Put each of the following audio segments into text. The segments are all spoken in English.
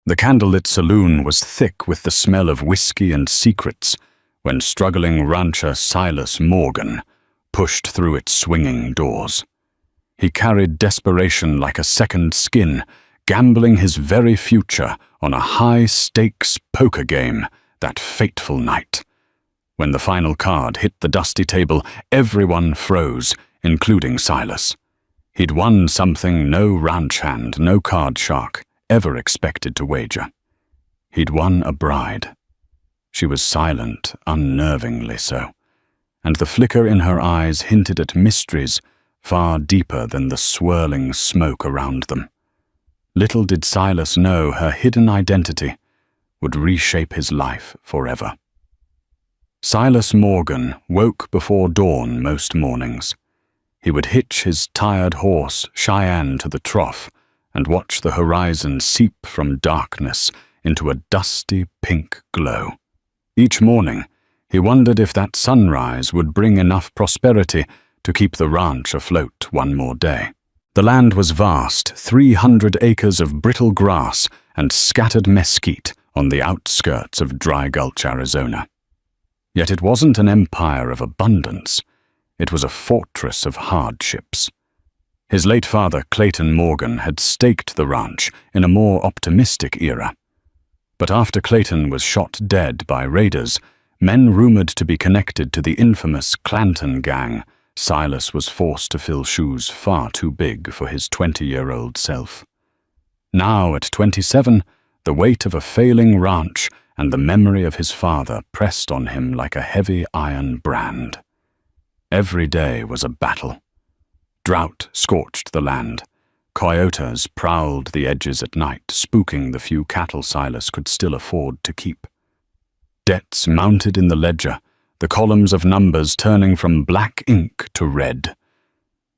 The candlelit saloon was thick with the smell of whiskey and secrets when struggling rancher Silas Morgan pushed through its swinging doors. He carried desperation like a second skin, gambling his very future on a high-stakes poker game that fateful night. When the final card hit the dusty table, everyone froze, including Silas. He'd won something no ranch hand, no card shark ever expected to wager. He'd won a bride. She was silent, unnervingly so, and the flicker in her eyes hinted at mysteries far deeper than the swirling smoke around them. Little did Silas know her hidden identity would reshape his life forever. Silas Morgan woke before dawn most mornings. He would hitch his tired horse Cheyenne to the trough and watch the horizon seep from darkness into a dusty pink glow. Each morning, he wondered if that sunrise would bring enough prosperity to keep the ranch afloat one more day. The land was vast, 300 acres of brittle grass and scattered mesquite on the outskirts of Dry Gulch, Arizona. Yet it wasn't an empire of abundance. It was a fortress of hardships. His late father, Clayton Morgan, had staked the ranch in a more optimistic era. But after Clayton was shot dead by raiders, men rumored to be connected to the infamous Clanton gang, Silas was forced to fill shoes far too big for his 20-year-old self. Now, at 27, the weight of a failing ranch and the memory of his father pressed on him like a heavy iron brand. Every day was a battle. Drought scorched the land. Coyotes prowled the edges at night, spooking the few cattle Silas could still afford to keep. Debts mounted in the ledger, the columns of numbers turning from black ink to red.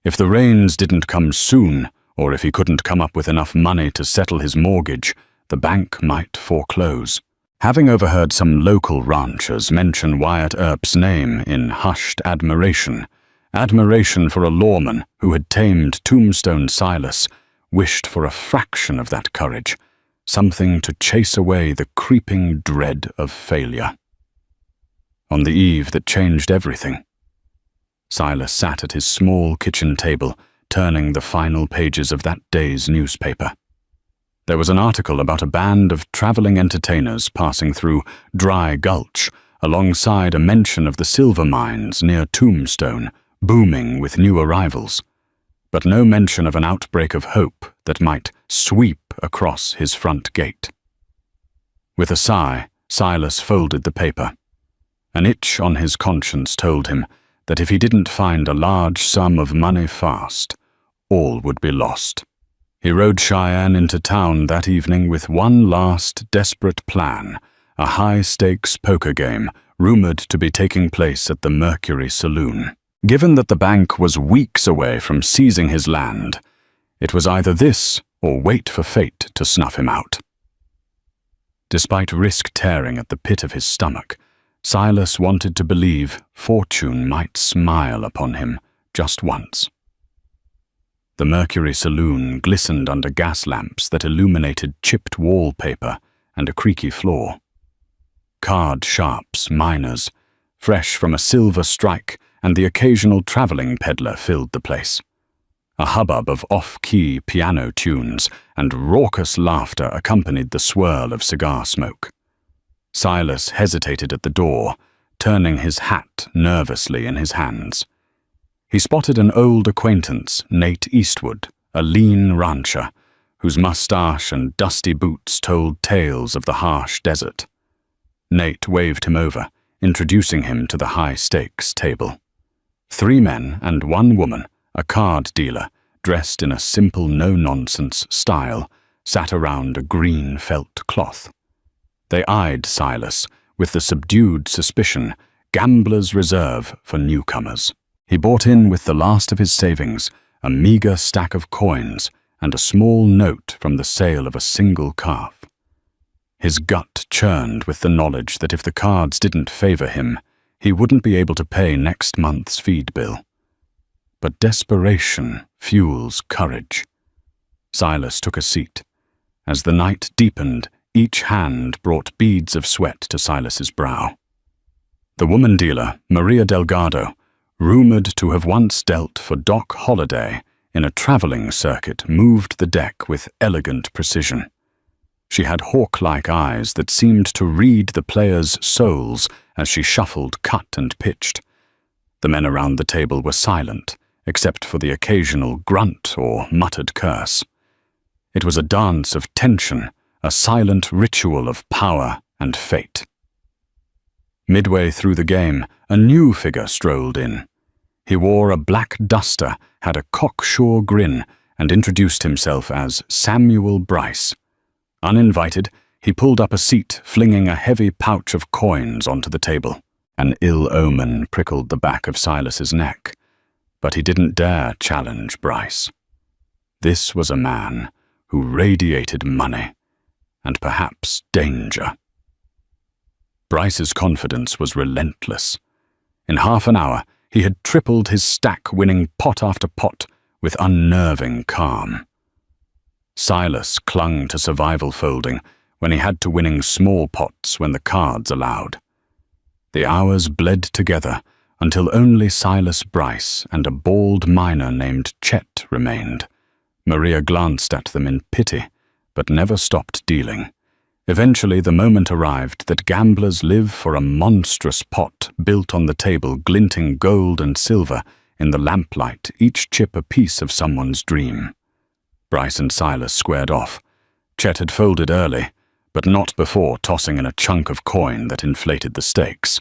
If the rains didn't come soon, or if he couldn't come up with enough money to settle his mortgage, the bank might foreclose. Having overheard some local ranchers mention Wyatt Earp's name in hushed admiration for a lawman who had tamed Tombstone Silas, wished for a fraction of that courage, something to chase away the creeping dread of failure. On the eve that changed everything, Silas sat at his small kitchen table, turning the final pages of that day's newspaper. There was an article about a band of traveling entertainers passing through Dry Gulch, alongside a mention of the silver mines near Tombstone, booming with new arrivals, but no mention of an outbreak of hope that might sweep across his front gate. With a sigh, Silas folded the paper. An itch on his conscience told him that if he didn't find a large sum of money fast, all would be lost. He rode Cheyenne into town that evening with one last desperate plan, a high-stakes poker game rumored to be taking place at the Mercury Saloon. Given that the bank was weeks away from seizing his land, it was either this or wait for fate to snuff him out. Despite risk tearing at the pit of his stomach, Silas wanted to believe fortune might smile upon him just once. The Mercury Saloon glistened under gas lamps that illuminated chipped wallpaper and a creaky floor. Card sharps, miners, fresh from a silver strike, and the occasional traveling peddler filled the place. A hubbub of off-key piano tunes and raucous laughter accompanied the swirl of cigar smoke. Silas hesitated at the door, turning his hat nervously in his hands. He spotted an old acquaintance, Nate Eastwood, a lean rancher, whose mustache and dusty boots told tales of the harsh desert. Nate waved him over, introducing him to the high-stakes table. 3 men and 1 woman, a card dealer, dressed in a simple no-nonsense style, sat around a green felt cloth. They eyed Silas with the subdued suspicion gamblers reserve for newcomers. He bought in with the last of his savings, a meager stack of coins, and a small note from the sale of a single calf. His gut churned with the knowledge that if the cards didn't favor him, he wouldn't be able to pay next month's feed bill. But desperation fuels courage. Silas took a seat. As the night deepened, Each hand brought beads of sweat to Silas's brow. The woman dealer, Maria Delgado, rumored to have once dealt for Doc Holliday in a traveling circuit, moved the deck with elegant precision. She had hawk-like eyes that seemed to read the players' souls as she shuffled, cut, and pitched. The men around the table were silent, except for the occasional grunt or muttered curse. It was a dance of tension, a silent ritual of power and fate. Midway through the game, a new figure strolled in. He wore a black duster, had a cocksure grin, and introduced himself as Samuel Bryce. Uninvited, he pulled up a seat, flinging a heavy pouch of coins onto the table. An ill omen prickled the back of Silas's neck, but he didn't dare challenge Bryce. This was a man who radiated money, and perhaps danger. Bryce's confidence was relentless. In half an hour, he had tripled his stack, winning pot after pot with unnerving calm. Silas clung to survival folding when he had to winning small pots when the cards allowed. The hours bled together until only Silas Bryce and a bald miner named Chet remained. Maria glanced at them in pity, but never stopped dealing. Eventually, the moment arrived that gamblers live for a monstrous pot built on the table, glinting gold and silver in the lamplight, each chip a piece of someone's dream. Bryce and Silas squared off. Chet had folded early, but not before tossing in a chunk of coin that inflated the stakes.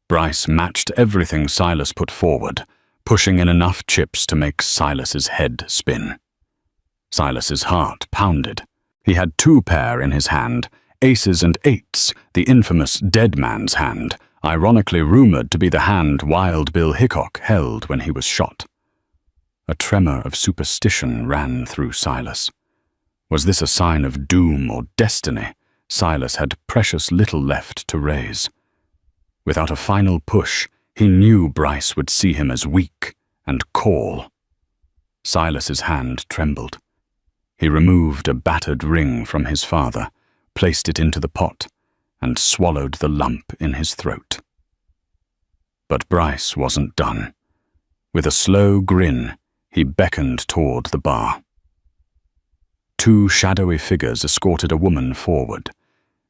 Bryce matched everything Silas put forward, pushing in enough chips to make Silas's head spin. Silas's heart pounded. He had 2 pair in his hand, aces and eights, the infamous dead man's hand, ironically rumored to be the hand Wild Bill Hickok held when he was shot. A tremor of superstition ran through Silas. Was this a sign of doom or destiny? Silas had precious little left to raise. Without a final push, he knew Bryce would see him as weak and call. Silas's hand trembled. He removed a battered ring from his father, placed it into the pot, and swallowed the lump in his throat. But Bryce wasn't done. With a slow grin, he beckoned toward the bar. 2 shadowy figures escorted a woman forward.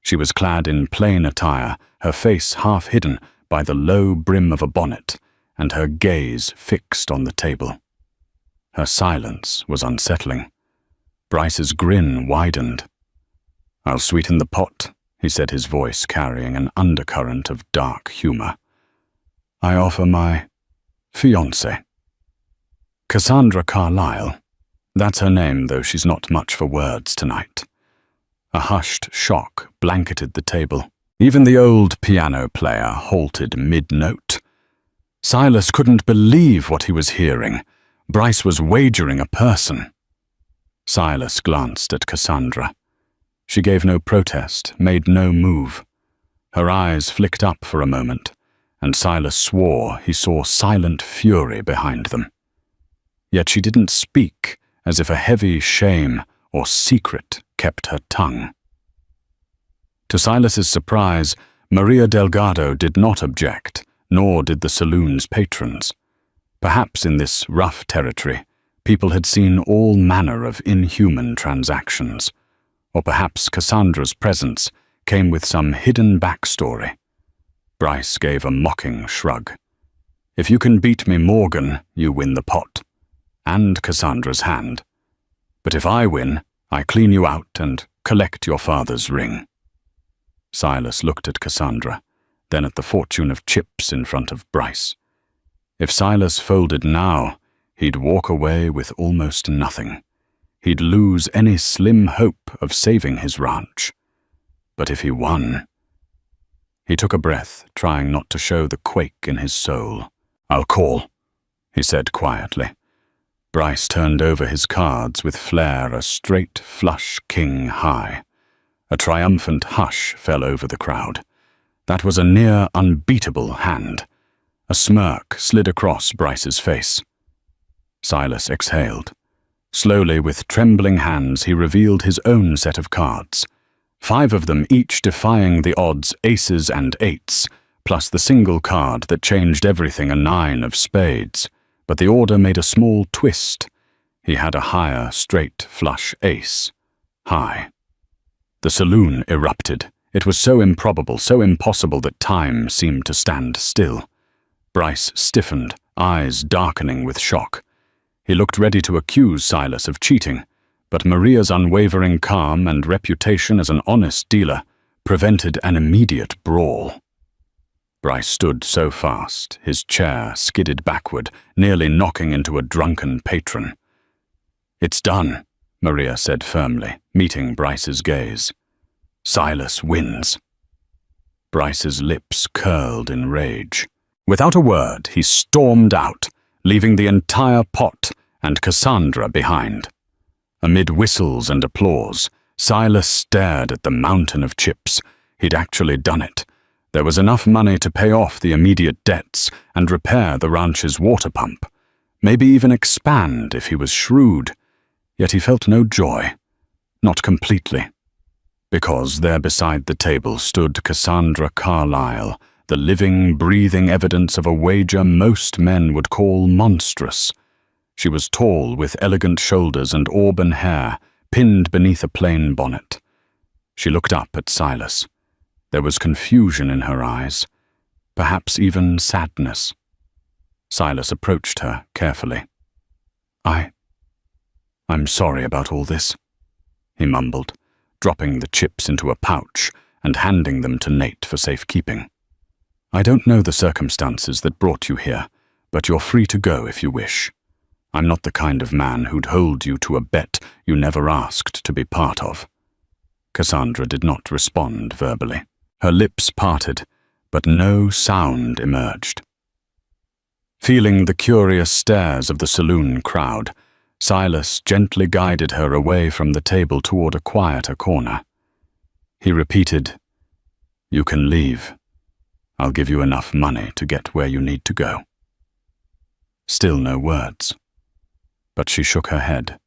She was clad in plain attire, her face half hidden by the low brim of a bonnet, and her gaze fixed on the table. Her silence was unsettling. Bryce's grin widened. "I'll sweeten the pot," he said, his voice carrying an undercurrent of dark humor. "I offer my fiancée. Cassandra Carlyle. That's her name, though she's not much for words tonight." A hushed shock blanketed the table. Even the old piano player halted mid-note. Silas couldn't believe what he was hearing. Bryce was wagering a person. Silas glanced at Cassandra. She gave no protest, made no move. Her eyes flicked up for a moment, and Silas swore he saw silent fury behind them. Yet she didn't speak, as if a heavy shame or secret kept her tongue. To Silas's surprise, Maria Delgado did not object, nor did the saloon's patrons. Perhaps in this rough territory, people had seen all manner of inhuman transactions, or perhaps Cassandra's presence came with some hidden backstory. Bryce gave a mocking shrug. "If you can beat me, Morgan, you win the pot, and Cassandra's hand. But if I win, I clean you out and collect your father's ring." Silas looked at Cassandra, then at the fortune of chips in front of Bryce. If Silas folded now, he'd walk away with almost nothing. He'd lose any slim hope of saving his ranch. But if he won... He took a breath, trying not to show the quake in his soul. "I'll call," he said quietly. Bryce turned over his cards with flair, a straight flush king high. A triumphant hush fell over the crowd. That was a near unbeatable hand. A smirk slid across Bryce's face. Silas exhaled. Slowly, with trembling hands, he revealed his own set of cards. 5 of them each defying the odds aces and 8s, plus the single card that changed everything a 9 of spades. But the order made a small twist. He had a higher straight flush ace. High. The saloon erupted. It was so improbable, so impossible that time seemed to stand still. Bryce stiffened, eyes darkening with shock. He looked ready to accuse Silas of cheating, but Maria's unwavering calm and reputation as an honest dealer prevented an immediate brawl. Bryce stood so fast, his chair skidded backward, nearly knocking into a drunken patron. "It's done," Maria said firmly, meeting Bryce's gaze. "Silas wins." Bryce's lips curled in rage. Without a word, he stormed out, leaving the entire pot and Cassandra behind. Amid whistles and applause, Silas stared at the mountain of chips. He'd actually done it. There was enough money to pay off the immediate debts and repair the ranch's water pump. Maybe even expand if he was shrewd. Yet he felt no joy. Not completely. Because there beside the table stood Cassandra Carlyle, the living, breathing evidence of a wager most men would call monstrous. She was tall, with elegant shoulders and auburn hair, pinned beneath a plain bonnet. She looked up at Silas. There was confusion in her eyes, perhaps even sadness. Silas approached her carefully. I'm sorry about all this," he mumbled, dropping the chips into a pouch and handing them to Nate for safekeeping. "I don't know the circumstances that brought you here, but you're free to go if you wish. I'm not the kind of man who'd hold you to a bet you never asked to be part of." Cassandra did not respond verbally. Her lips parted, but no sound emerged. Feeling the curious stares of the saloon crowd, Silas gently guided her away from the table toward a quieter corner. He repeated, "You can leave. I'll give you enough money to get where you need to go." Still no words. But she shook her head.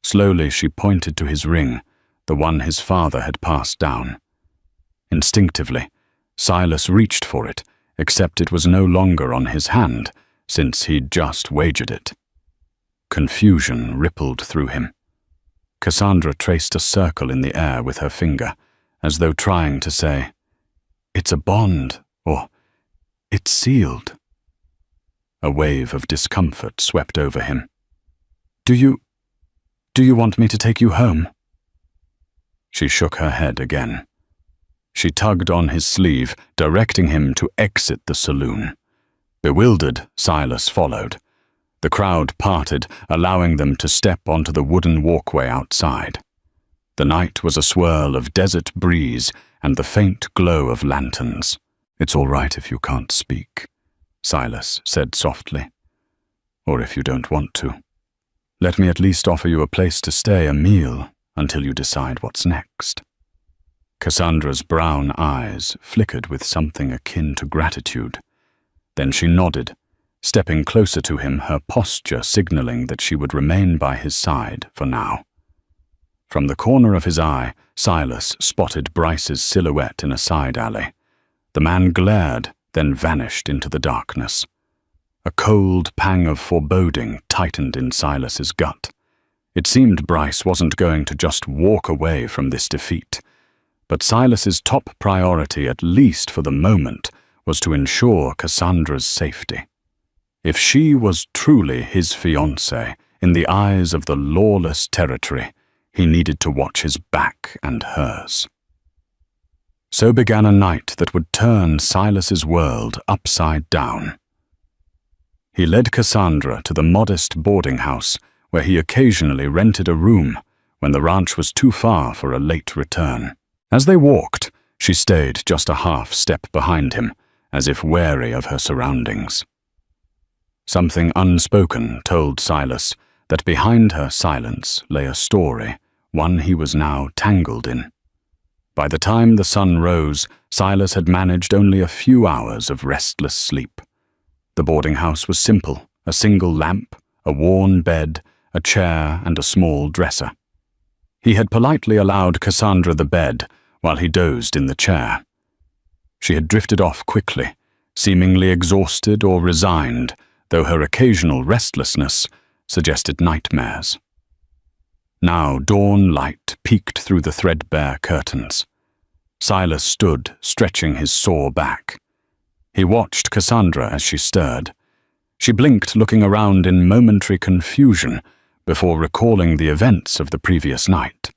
Slowly she pointed to his ring, the one his father had passed down. Instinctively, Silas reached for it, except it was no longer on his hand, since he'd just wagered it. Confusion rippled through him. Cassandra traced a circle in the air with her finger, as though trying to say, "It's a bond," or "It's sealed." A wave of discomfort swept over him. Do you want me to take you home?" She shook her head again. She tugged on his sleeve, directing him to exit the saloon. Bewildered, Silas followed. The crowd parted, allowing them to step onto the wooden walkway outside. The night was a swirl of desert breeze and the faint glow of lanterns. "It's all right if you can't speak," Silas said softly. "Or if you don't want to. Let me at least offer you a place to stay, a meal, until you decide what's next." Cassandra's brown eyes flickered with something akin to gratitude. Then she nodded, stepping closer to him, her posture signaling that she would remain by his side for now. From the corner of his eye, Silas spotted Bryce's silhouette in a side alley. The man glared, then vanished into the darkness. A cold pang of foreboding tightened in Silas's gut. It seemed Bryce wasn't going to just walk away from this defeat. But Silas's top priority, at least for the moment, was to ensure Cassandra's safety. If she was truly his fiancée, in the eyes of the lawless territory, he needed to watch his back and hers. So began a night that would turn Silas's world upside down. He led Cassandra to the modest boarding house where he occasionally rented a room when the ranch was too far for a late return. As they walked, she stayed just a half step behind him, as if wary of her surroundings. Something unspoken told Silas that behind her silence lay a story, one he was now tangled in. By the time the sun rose, Silas had managed only a few hours of restless sleep. The boarding house was simple, a single lamp, a worn bed, a chair, and a small dresser. He had politely allowed Cassandra the bed while he dozed in the chair. She had drifted off quickly, seemingly exhausted or resigned, though her occasional restlessness suggested nightmares. Now dawn light peeked through the threadbare curtains. Silas stood, stretching his sore back. He watched Cassandra as she stirred. She blinked, looking around in momentary confusion before recalling the events of the previous night.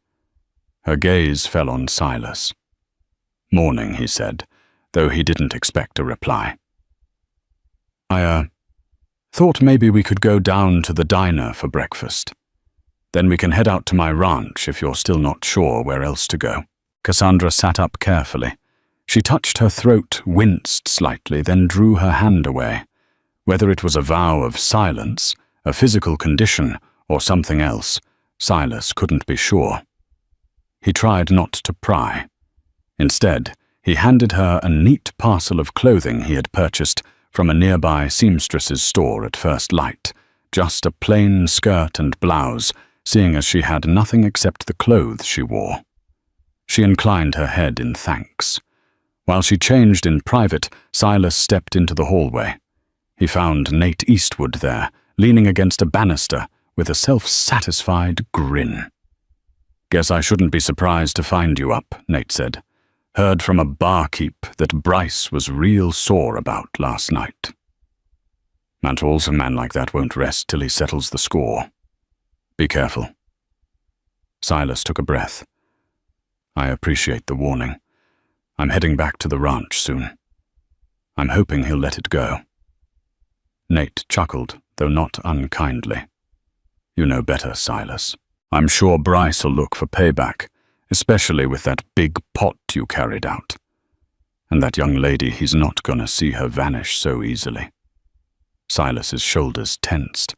Her gaze fell on Silas. "Morning," he said, though he didn't expect a reply. I thought maybe we could go down to the diner for breakfast. Then we can head out to my ranch if you're still not sure where else to go." Cassandra sat up carefully. She touched her throat, winced slightly, then drew her hand away. Whether it was a vow of silence, a physical condition, or something else, Silas couldn't be sure. He tried not to pry. Instead, he handed her a neat parcel of clothing he had purchased from a nearby seamstress's store at first light, just a plain skirt and blouse, seeing as she had nothing except the clothes she wore. She inclined her head in thanks. While she changed in private, Silas stepped into the hallway. He found Nate Eastwood there, leaning against a banister with a self-satisfied grin. "Guess I shouldn't be surprised to find you up," Nate said. "Heard from a barkeep that Bryce was real sore about last night." "After all, a man like that won't rest till he settles the score. Be careful." Silas took a breath. "I appreciate the warning. I'm heading back to the ranch soon. I'm hoping he'll let it go." Nate chuckled, though not unkindly. "You know better, Silas. I'm sure Bryce'll look for payback, especially with that big pot you carried out. And that young lady, he's not gonna see her vanish so easily." Silas's shoulders tensed.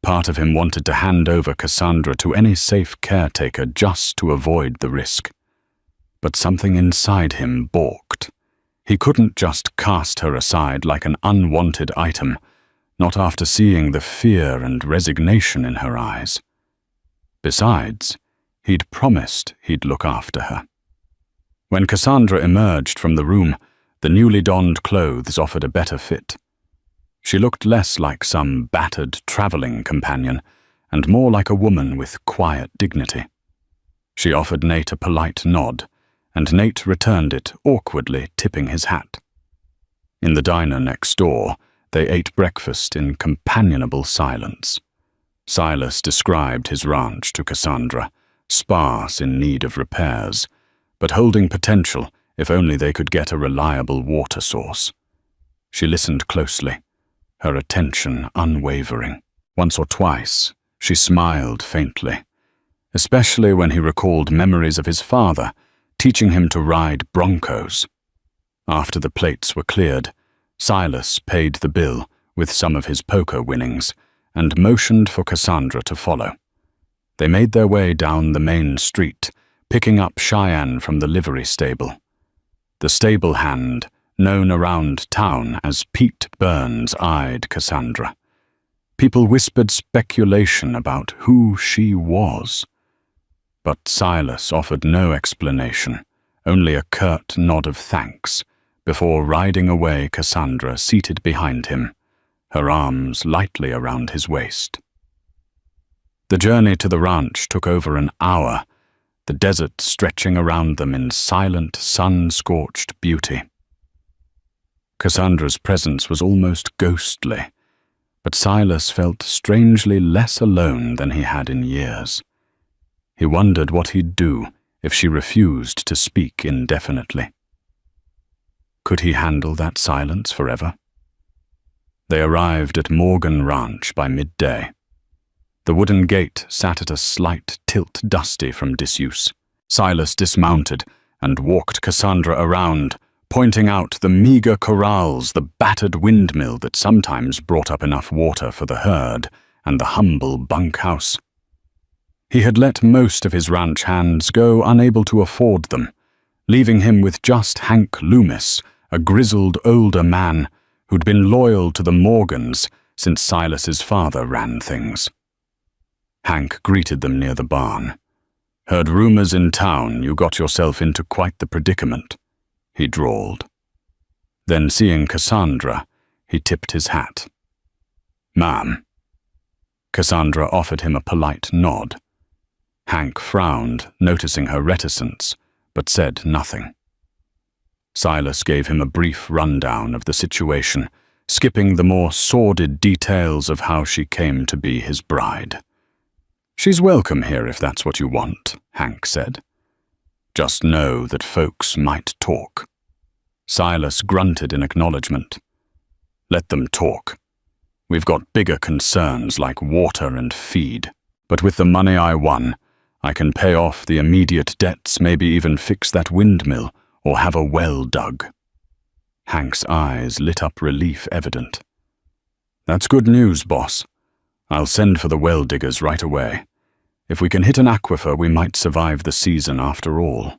Part of him wanted to hand over Cassandra to any safe caretaker just to avoid the risk. But something inside him balked. He couldn't just cast her aside like an unwanted item, not after seeing the fear and resignation in her eyes. Besides, he'd promised he'd look after her. When Cassandra emerged from the room, the newly donned clothes offered a better fit. She looked less like some battered traveling companion and more like a woman with quiet dignity. She offered Nate a polite nod, and Nate returned it, awkwardly tipping his hat. In the diner next door, they ate breakfast in companionable silence. Silas described his ranch to Cassandra, sparse in need of repairs, but holding potential if only they could get a reliable water source. She listened closely, her attention unwavering. Once or twice, she smiled faintly, especially when he recalled memories of his father teaching him to ride broncos. After the plates were cleared, Silas paid the bill with some of his poker winnings and motioned for Cassandra to follow. They made their way down the main street, picking up Cheyenne from the livery stable. The stable hand, known around town as Pete Burns, eyed Cassandra. People whispered speculation about who she was. But Silas offered no explanation, only a curt nod of thanks, before riding away Cassandra seated behind him, her arms lightly around his waist. The journey to the ranch took over an hour, the desert stretching around them in silent, sun-scorched beauty. Cassandra's presence was almost ghostly, but Silas felt strangely less alone than he had in years. He wondered what he'd do if she refused to speak indefinitely. Could he handle that silence forever? They arrived at Morgan Ranch by midday. The wooden gate sat at a slight tilt, dusty from disuse. Silas dismounted and walked Cassandra around, pointing out the meager corrals, the battered windmill that sometimes brought up enough water for the herd, and the humble bunkhouse. He had let most of his ranch hands go unable to afford them, leaving him with just Hank Loomis, a grizzled older man who'd been loyal to the Morgans since Silas's father ran things. Hank greeted them near the barn. Heard rumors in town you got yourself into quite the predicament, he drawled. Then, seeing Cassandra, he tipped his hat. Ma'am. Cassandra offered him a polite nod. Hank frowned, noticing her reticence, but said nothing. Silas gave him a brief rundown of the situation, skipping the more sordid details of how she came to be his bride. She's welcome here if that's what you want, Hank said. Just know that folks might talk. Silas grunted in acknowledgement. Let them talk. We've got bigger concerns like water and feed, but with the money I won, I can pay off the immediate debts, maybe even fix that windmill or have a well dug. Hank's eyes lit up, relief evident. That's good news, boss. I'll send for the well diggers right away. If we can hit an aquifer, we might survive the season after all.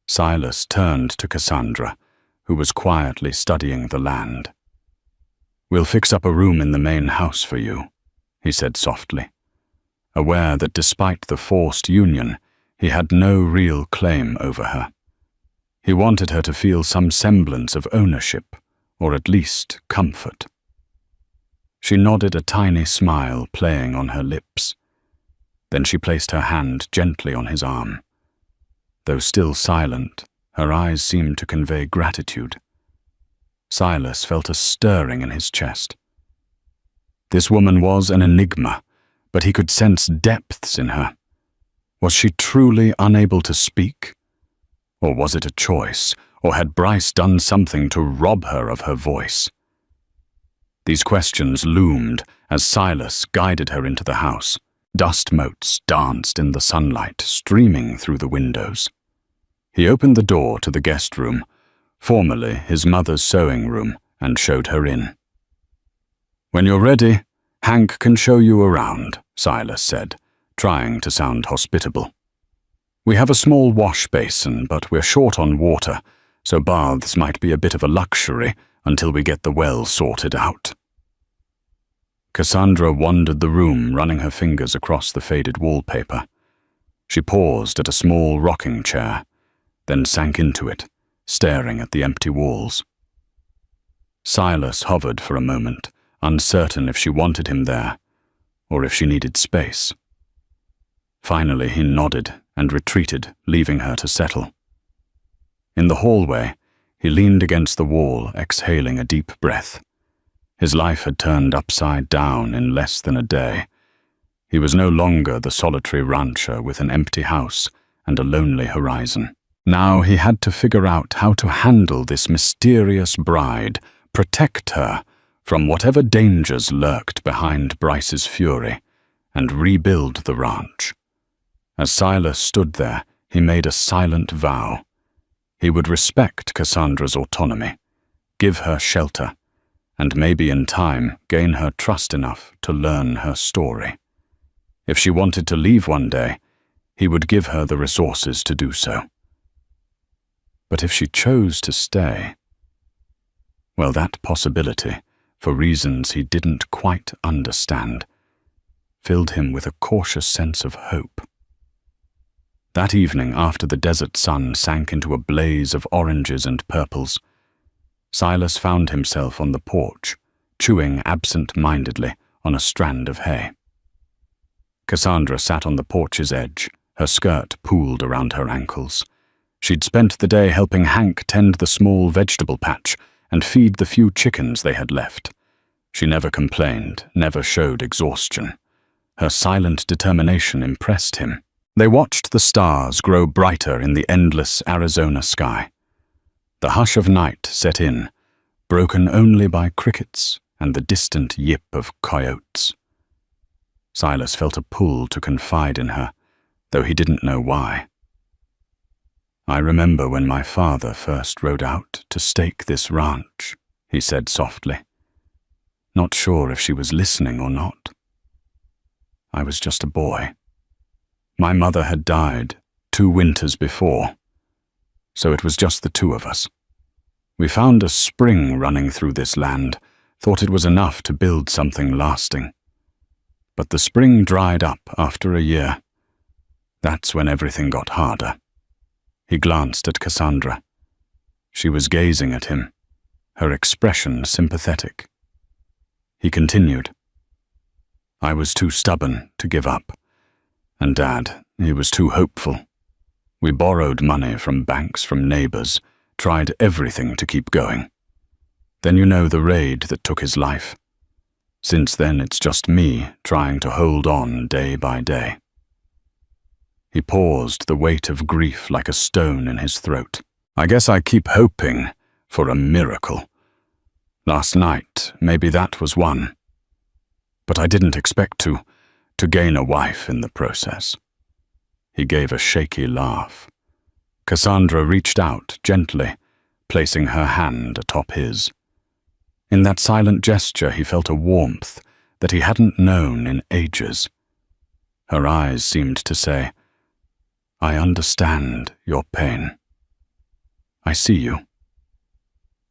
Silas turned to Cassandra, who was quietly studying the land. We'll fix up a room in the main house for you, he said softly, aware that despite the forced union, he had no real claim over her. He wanted her to feel some semblance of ownership, or at least comfort. She nodded, a tiny smile playing on her lips. Then she placed her hand gently on his arm. Though still silent, her eyes seemed to convey gratitude. Silas felt a stirring in his chest. This woman was an enigma, but he could sense depths in her. Was she truly unable to speak? Or was it a choice, or had Bryce done something to rob her of her voice? These questions loomed as Silas guided her into the house. Dust motes danced in the sunlight, streaming through the windows. He opened the door to the guest room, formerly his mother's sewing room, and showed her in. When you're ready, Hank can show you around, Silas said, trying to sound hospitable. We have a small wash basin, but we're short on water, so baths might be a bit of a luxury until we get the well sorted out. Cassandra wandered the room, running her fingers across the faded wallpaper. She paused at a small rocking chair, then sank into it, staring at the empty walls. Silas hovered for a moment, uncertain if she wanted him there, or if she needed space. Finally he nodded and retreated, leaving her to settle. In the hallway, he leaned against the wall, exhaling a deep breath. His life had turned upside down in less than a day. He was no longer the solitary rancher with an empty house and a lonely horizon. Now he had to figure out how to handle this mysterious bride, protect her from whatever dangers lurked behind Bryce's fury, and rebuild the ranch. As Silas stood there, he made a silent vow. He would respect Cassandra's autonomy, give her shelter, and maybe in time gain her trust enough to learn her story. If she wanted to leave one day, he would give her the resources to do so. But if she chose to stay, well, that possibility, for reasons he didn't quite understand, filled him with a cautious sense of hope. That evening, after the desert sun sank into a blaze of oranges and purples, Silas found himself on the porch, chewing absent-mindedly on a strand of hay. Cassandra sat on the porch's edge, her skirt pooled around her ankles. She'd spent the day helping Hank tend the small vegetable patch and feed the few chickens they had left. She never complained, never showed exhaustion. Her silent determination impressed him. They watched the stars grow brighter in the endless Arizona sky. The hush of night set in, broken only by crickets and the distant yip of coyotes. Silas felt a pull to confide in her, though he didn't know why. I remember when my father first rode out to stake this ranch, he said softly, not sure if she was listening or not. I was just a boy. My mother had died 2 winters before, so it was just the 2 of us. We found a spring running through this land, thought it was enough to build something lasting. But the spring dried up after a year. That's when everything got harder. He glanced at Cassandra. She was gazing at him, her expression sympathetic. He continued. I was too stubborn to give up. And Dad, he was too hopeful. We borrowed money from banks, from neighbors, tried everything to keep going. Then you know the raid that took his life. Since then, it's just me trying to hold on day by day. He paused, the weight of grief like a stone in his throat. I guess I keep hoping for a miracle. Last night, maybe that was one. But I didn't expect to gain a wife in the process. He gave a shaky laugh. Cassandra reached out gently, placing her hand atop his. In that silent gesture, he felt a warmth that he hadn't known in ages. Her eyes seemed to say, I understand your pain. I see you.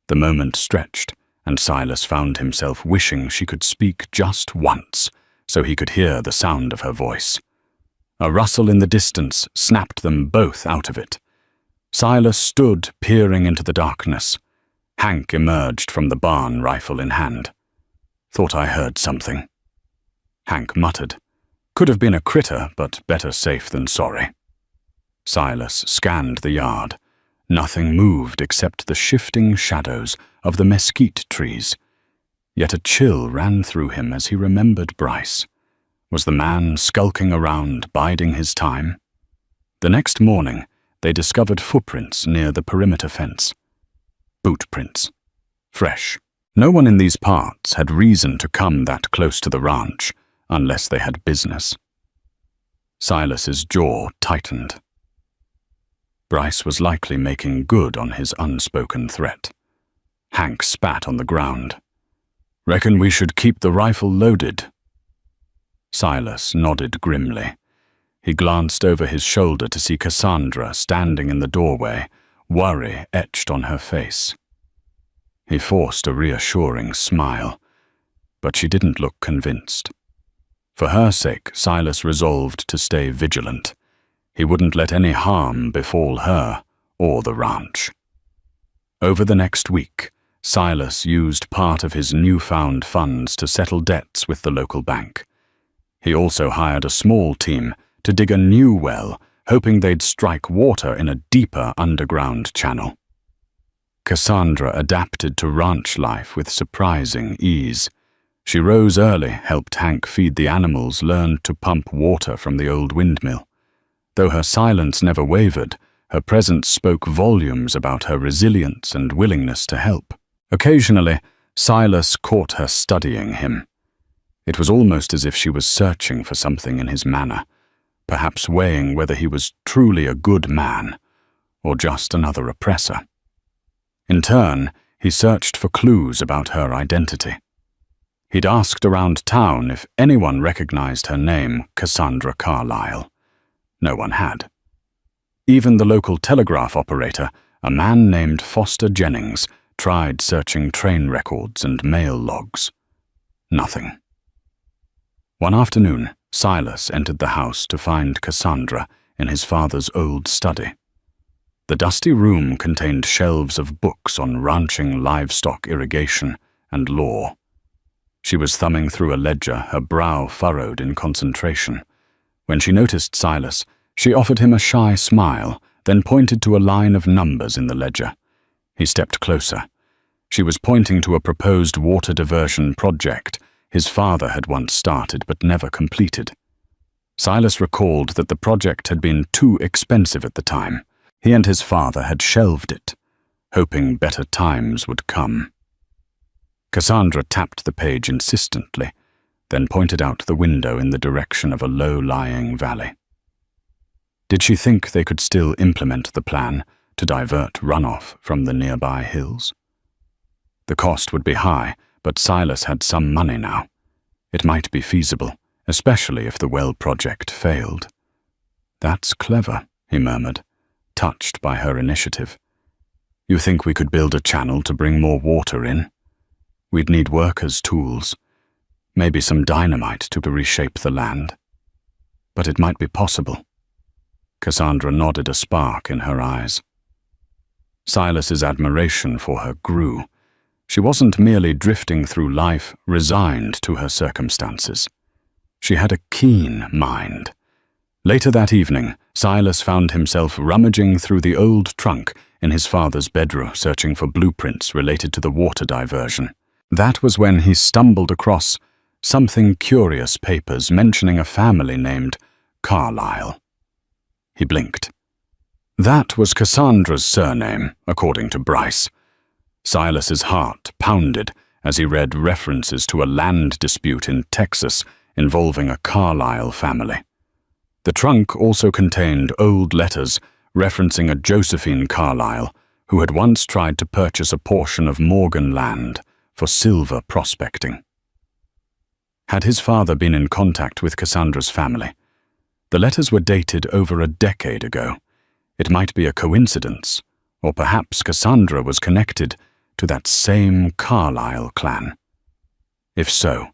The moment stretched, and Silas found himself wishing she could speak just once, so he could hear the sound of her voice. A rustle in the distance snapped them both out of it. Silas stood peering into the darkness. Hank emerged from the barn, rifle in hand. Thought I heard something. Hank muttered. Could have been a critter, but better safe than sorry. Silas scanned the yard. Nothing moved except the shifting shadows of the mesquite trees. Yet a chill ran through him as he remembered Bryce. Was the man skulking around, biding his time? The next morning, they discovered footprints near the perimeter fence. Boot prints. Fresh. No one in these parts had reason to come that close to the ranch, unless they had business. Silas's jaw tightened. Bryce was likely making good on his unspoken threat. Hank spat on the ground. Reckon we should keep the rifle loaded. Silas nodded grimly. He glanced over his shoulder to see Cassandra standing in the doorway, worry etched on her face. He forced a reassuring smile, but she didn't look convinced. For her sake, Silas resolved to stay vigilant. He wouldn't let any harm befall her or the ranch. Over the next week, Silas used part of his newfound funds to settle debts with the local bank. He also hired a small team to dig a new well, hoping they'd strike water in a deeper underground channel. Cassandra adapted to ranch life with surprising ease. She rose early, helped Hank feed the animals, learned to pump water from the old windmill. Though her silence never wavered, her presence spoke volumes about her resilience and willingness to help. Occasionally, Silas caught her studying him. It was almost as if she was searching for something in his manner, perhaps weighing whether he was truly a good man or just another oppressor. In turn, he searched for clues about her identity. He'd asked around town if anyone recognized her name, Cassandra Carlyle. No one had. Even the local telegraph operator, a man named Foster Jennings, tried searching train records and mail logs. Nothing. One afternoon, Silas entered the house to find Cassandra in his father's old study. The dusty room contained shelves of books on ranching, livestock, irrigation, and law. She was thumbing through a ledger, her brow furrowed in concentration. When she noticed Silas, she offered him a shy smile, then pointed to a line of numbers in the ledger. He stepped closer. She was pointing to a proposed water diversion project his father had once started but never completed. Silas recalled that the project had been too expensive at the time. He and his father had shelved it, hoping better times would come. Cassandra tapped the page insistently, then pointed out the window in the direction of a low-lying valley. Did she think they could still implement the plan to divert runoff from the nearby hills? The cost would be high, but Silas had some money now. It might be feasible, especially if the well project failed. That's clever, he murmured, touched by her initiative. You think we could build a channel to bring more water in? We'd need workers' tools, maybe some dynamite to reshape the land. But it might be possible. Cassandra nodded, a spark in her eyes. Silas's admiration for her grew. She wasn't merely drifting through life, resigned to her circumstances. She had a keen mind. Later that evening, Silas found himself rummaging through the old trunk in his father's bedroom, searching for blueprints related to the water diversion. That was when he stumbled across something curious papers mentioning a family named Carlyle. He blinked. That was Cassandra's surname, according to Bryce. Silas's heart pounded as he read references to a land dispute in Texas involving a Carlyle family. The trunk also contained old letters referencing a Josephine Carlyle who had once tried to purchase a portion of Morgan land for silver prospecting. Had his father been in contact with Cassandra's family? The letters were dated over a decade ago. It might be a coincidence, or perhaps Cassandra was connected to that same Carlyle clan. If so,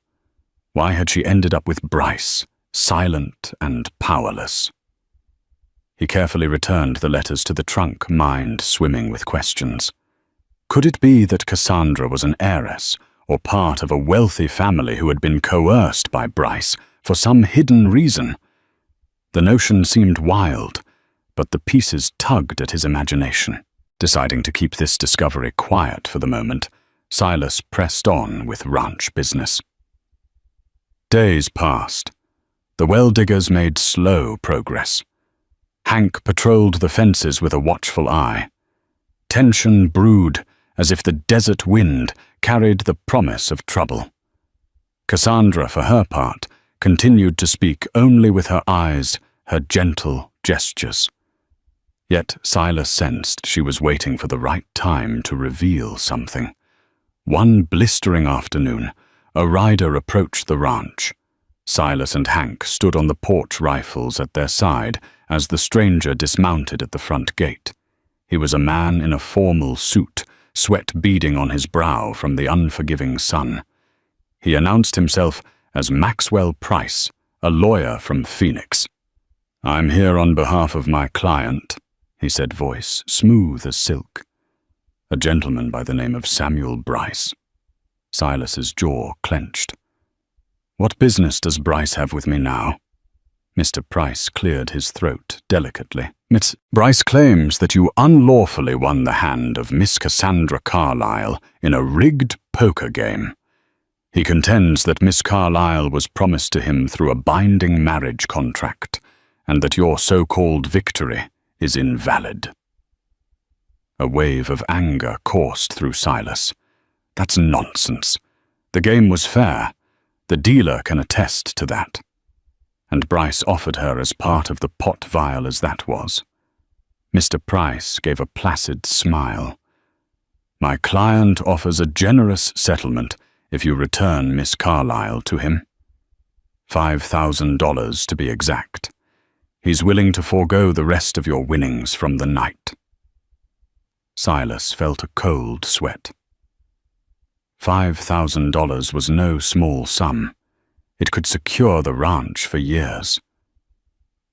why had she ended up with Bryce, silent and powerless? He carefully returned the letters to the trunk, mind swimming with questions. Could it be that Cassandra was an heiress, or part of a wealthy family who had been coerced by Bryce for some hidden reason? The notion seemed wild, but the pieces tugged at his imagination. Deciding to keep this discovery quiet for the moment, Silas pressed on with ranch business. Days passed. The well-diggers made slow progress. Hank patrolled the fences with a watchful eye. Tension brewed as if the desert wind carried the promise of trouble. Cassandra, for her part, continued to speak only with her eyes, her gentle gestures. Yet Silas sensed she was waiting for the right time to reveal something. One blistering afternoon, a rider approached the ranch. Silas and Hank stood on the porch, rifles at their side, as the stranger dismounted at the front gate. He was a man in a formal suit, sweat beading on his brow from the unforgiving sun. He announced himself as Maxwell Price, a lawyer from Phoenix. "I'm here on behalf of my client," he said, voice smooth as silk. "A gentleman by the name of Samuel Bryce." Silas's jaw clenched. "What business does Bryce have with me now?" Mr. Price cleared his throat delicately. "Miss Bryce claims that you unlawfully won the hand of Miss Cassandra Carlyle in a rigged poker game. He contends that Miss Carlyle was promised to him through a binding marriage contract, and that your so-called victory is invalid." A wave of anger coursed through Silas. "That's nonsense. The game was fair. The dealer can attest to that. And Bryce offered her as part of the pot vial as that was." Mr. Price gave a placid smile. "My client offers a generous settlement if you return Miss Carlyle to him. $5,000 to be exact. He's willing to forego the rest of your winnings from the night." Silas felt a cold sweat. $5,000 was no small sum. It could secure the ranch for years.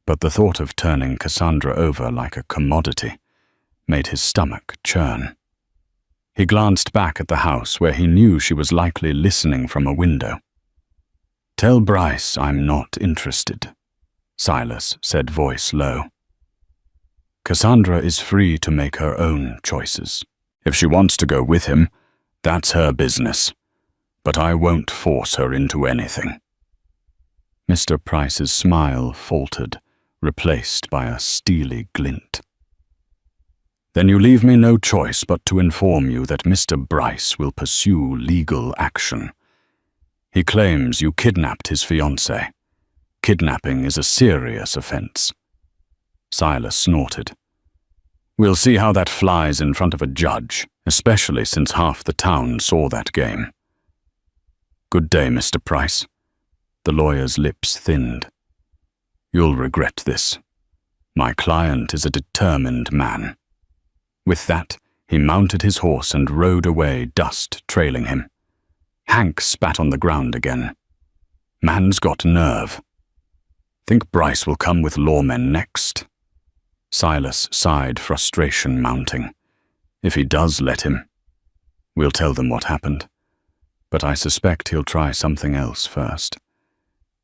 But the thought of turning Cassandra over like a commodity made his stomach churn. He glanced back at the house where he knew she was likely listening from a window. "Tell Bryce I'm not interested," Silas said, voice low. "Cassandra is free to make her own choices. If she wants to go with him, that's her business. But I won't force her into anything." Mr. Price's smile faltered, replaced by a steely glint. "Then you leave me no choice but to inform you that Mr. Bryce will pursue legal action. He claims you kidnapped his fiancée. Kidnapping is a serious offense." Silas snorted. "We'll see how that flies in front of a judge, especially since half the town saw that game." "Good day, Mr. Price." The lawyer's lips thinned. "You'll regret this. My client is a determined man." With that, he mounted his horse and rode away, dust trailing him. Hank spat on the ground again. "Man's got nerve. Think Bryce will come with lawmen next?" Silas sighed, frustration mounting. If he does let him, we'll tell them what happened. But I suspect he'll try something else first.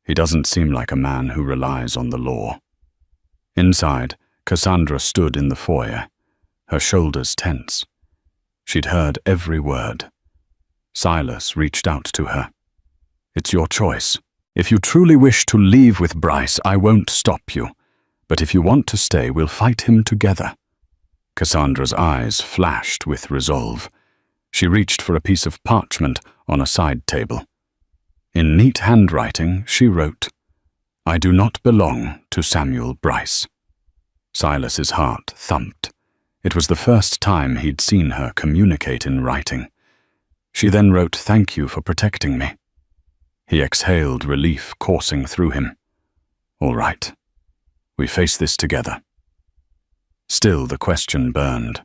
He doesn't seem like a man who relies on the law. Inside, Cassandra stood in the foyer, her shoulders tense. She'd heard every word. Silas reached out to her. It's your choice. If you truly wish to leave with Bryce, I won't stop you. But if you want to stay, we'll fight him together. Cassandra's eyes flashed with resolve. She reached for a piece of parchment on a side table. In neat handwriting, she wrote, I do not belong to Samuel Bryce. Silas's heart thumped. It was the first time he'd seen her communicate in writing. She then wrote, Thank you for protecting me. He exhaled, relief coursing through him. All right. We face this together. Still the question burned.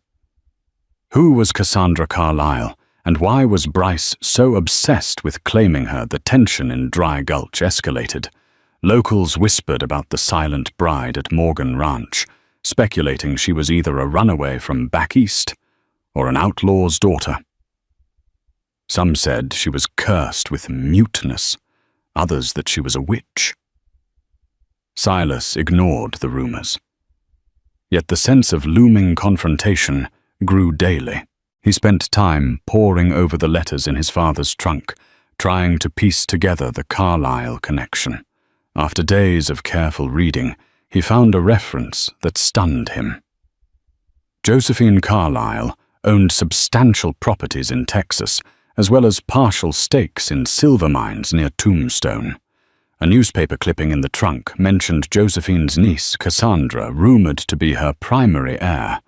Who was Cassandra Carlyle, and why was Bryce so obsessed with claiming her the tension in Dry Gulch escalated? Locals whispered about the silent bride at Morgan Ranch, speculating she was either a runaway from back east or an outlaw's daughter. Some said she was cursed with muteness, others that she was a witch. Silas ignored the rumors. Yet the sense of looming confrontation grew daily. He spent time poring over the letters in his father's trunk, trying to piece together the Carlyle connection. After days of careful reading, he found a reference that stunned him. Josephine Carlyle owned substantial properties in Texas, as well as partial stakes in silver mines near Tombstone. A newspaper clipping in the trunk mentioned Josephine's niece, Cassandra, rumored to be her primary heir.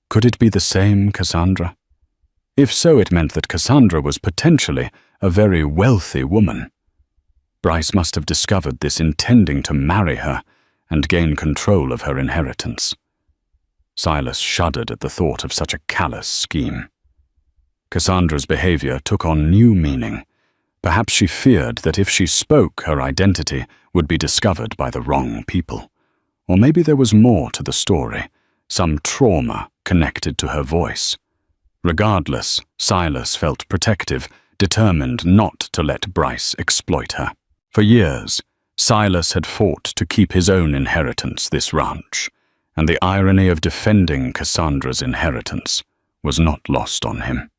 Could it be the same Cassandra? If so, it meant that Cassandra was potentially a very wealthy woman. Bryce must have discovered this intending to marry her and gain control of her inheritance. Silas shuddered at the thought of such a callous scheme. Cassandra's behavior took on new meaning. Perhaps she feared that if she spoke, her identity would be discovered by the wrong people. Or maybe there was more to the story, some trauma connected to her voice. Regardless, Silas felt protective, determined not to let Bryce exploit her. For years, Silas had fought to keep his own inheritance, this ranch, and the irony of defending Cassandra's inheritance was not lost on him.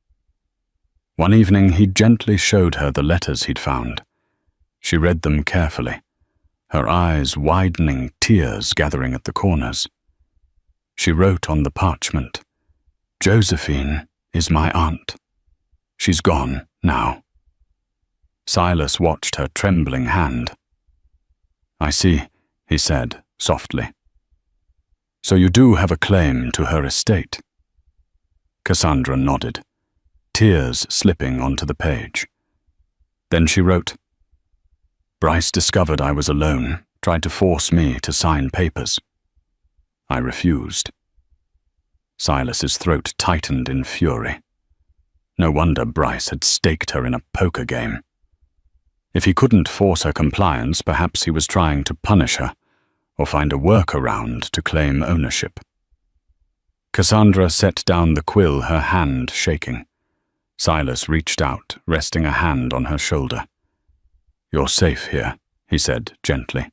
One evening, he gently showed her the letters he'd found. She read them carefully, her eyes widening, tears gathering at the corners. She wrote on the parchment, Josephine is my aunt. She's gone now. Silas watched her trembling hand. I see, he said softly. So you do have a claim to her estate? Cassandra nodded, tears slipping onto the page. Then she wrote, Bryce discovered I was alone, tried to force me to sign papers. I refused. Silas's throat tightened in fury. No wonder Bryce had staked her in a poker game. If he couldn't force her compliance, perhaps he was trying to punish her, or find a workaround to claim ownership. Cassandra set down the quill, her hand shaking. Silas reached out, resting a hand on her shoulder. You're safe here, he said gently.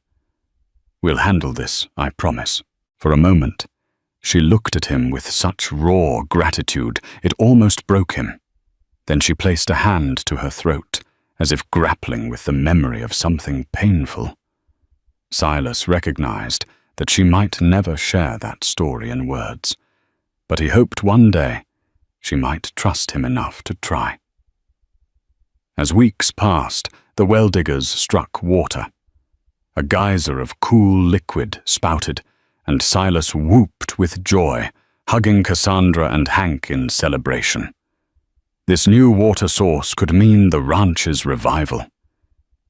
We'll handle this, I promise. For a moment, she looked at him with such raw gratitude it almost broke him. Then she placed a hand to her throat, as if grappling with the memory of something painful. Silas recognized that she might never share that story in words, but he hoped one day she might trust him enough to try. As weeks passed, the well-diggers struck water. A geyser of cool liquid spouted, and Silas whooped with joy, hugging Cassandra and Hank in celebration. This new water source could mean the ranch's revival.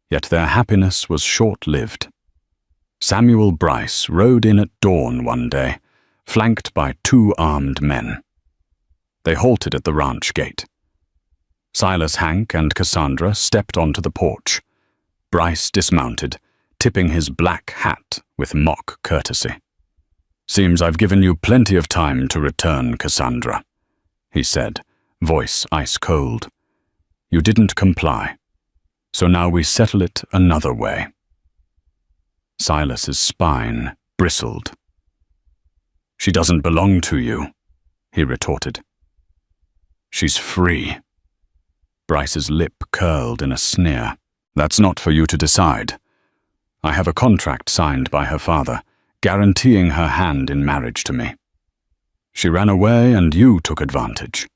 Yet their happiness was short-lived. Samuel Bryce rode in at dawn one day, flanked by 2 armed men. They halted at the ranch gate. Silas, Hank, and Cassandra stepped onto the porch. Bryce dismounted, tipping his black hat with mock courtesy. "Seems I've given you plenty of time to return, Cassandra," he said, voice ice-cold. "You didn't comply, so now we settle it another way." Silas's spine bristled. "She doesn't belong to you," he retorted. "She's free." Bryce's lip curled in a sneer. "That's not for you to decide. I have a contract signed by her father, guaranteeing her hand in marriage to me. She ran away and you took advantage.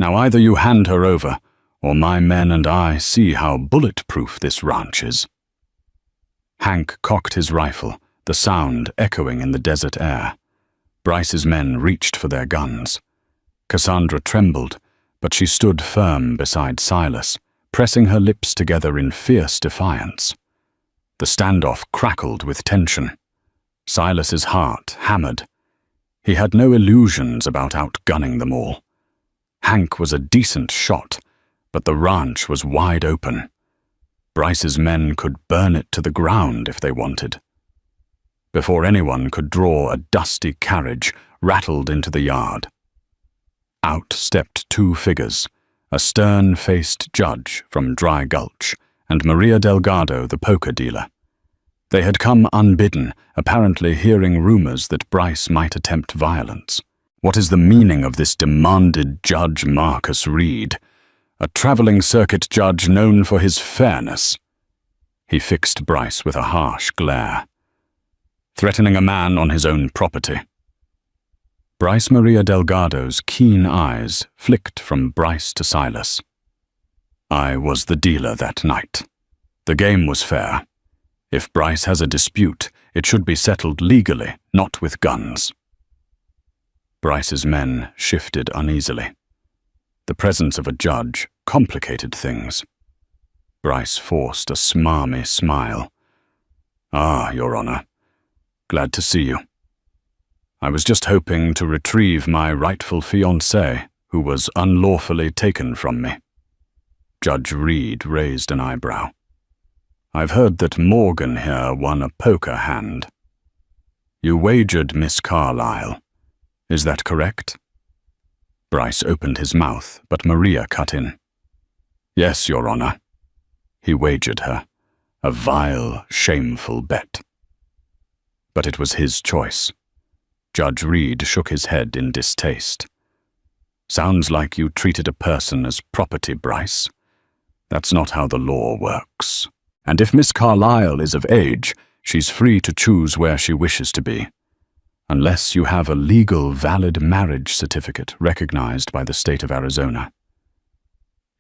Now either you hand her over, or my men and I see how bulletproof this ranch is." Hank cocked his rifle, the sound echoing in the desert air. Bryce's men reached for their guns. Cassandra trembled, but she stood firm beside Silas, pressing her lips together in fierce defiance. The standoff crackled with tension. Silas's heart hammered. He had no illusions about outgunning them all. Hank was a decent shot, but the ranch was wide open. Bryce's men could burn it to the ground if they wanted. Before anyone could draw, a dusty carriage rattled into the yard. Out stepped two figures, a stern-faced judge from Dry Gulch and Maria Delgado, the poker dealer. They had come unbidden, apparently hearing rumors that Bryce might attempt violence. What is the meaning of this demanded Judge Marcus Reed, a traveling circuit judge known for his fairness? He fixed Bryce with a harsh glare. Threatening a man on his own property. Bryce Maria Delgado's keen eyes flicked from Bryce to Silas. "I was the dealer that night. The game was fair. If Bryce has a dispute, it should be settled legally, not with guns." Bryce's men shifted uneasily. The presence of a judge complicated things. Bryce forced a smarmy smile. "Ah, Your Honor. Glad to see you. I was just hoping to retrieve my rightful fiancée, who was unlawfully taken from me." Judge Reed raised an eyebrow. "I've heard that Morgan here won a poker hand. You wagered Miss Carlyle. Is that correct?" Bryce opened his mouth, but Maria cut in. "Yes, Your Honor. He wagered her. A vile, shameful bet." But it was his choice. Judge Reed shook his head in distaste. "Sounds like you treated a person as property, Bryce. That's not how the law works. And if Miss Carlyle is of age, she's free to choose where she wishes to be, unless you have a legal, valid marriage certificate recognized by the state of Arizona."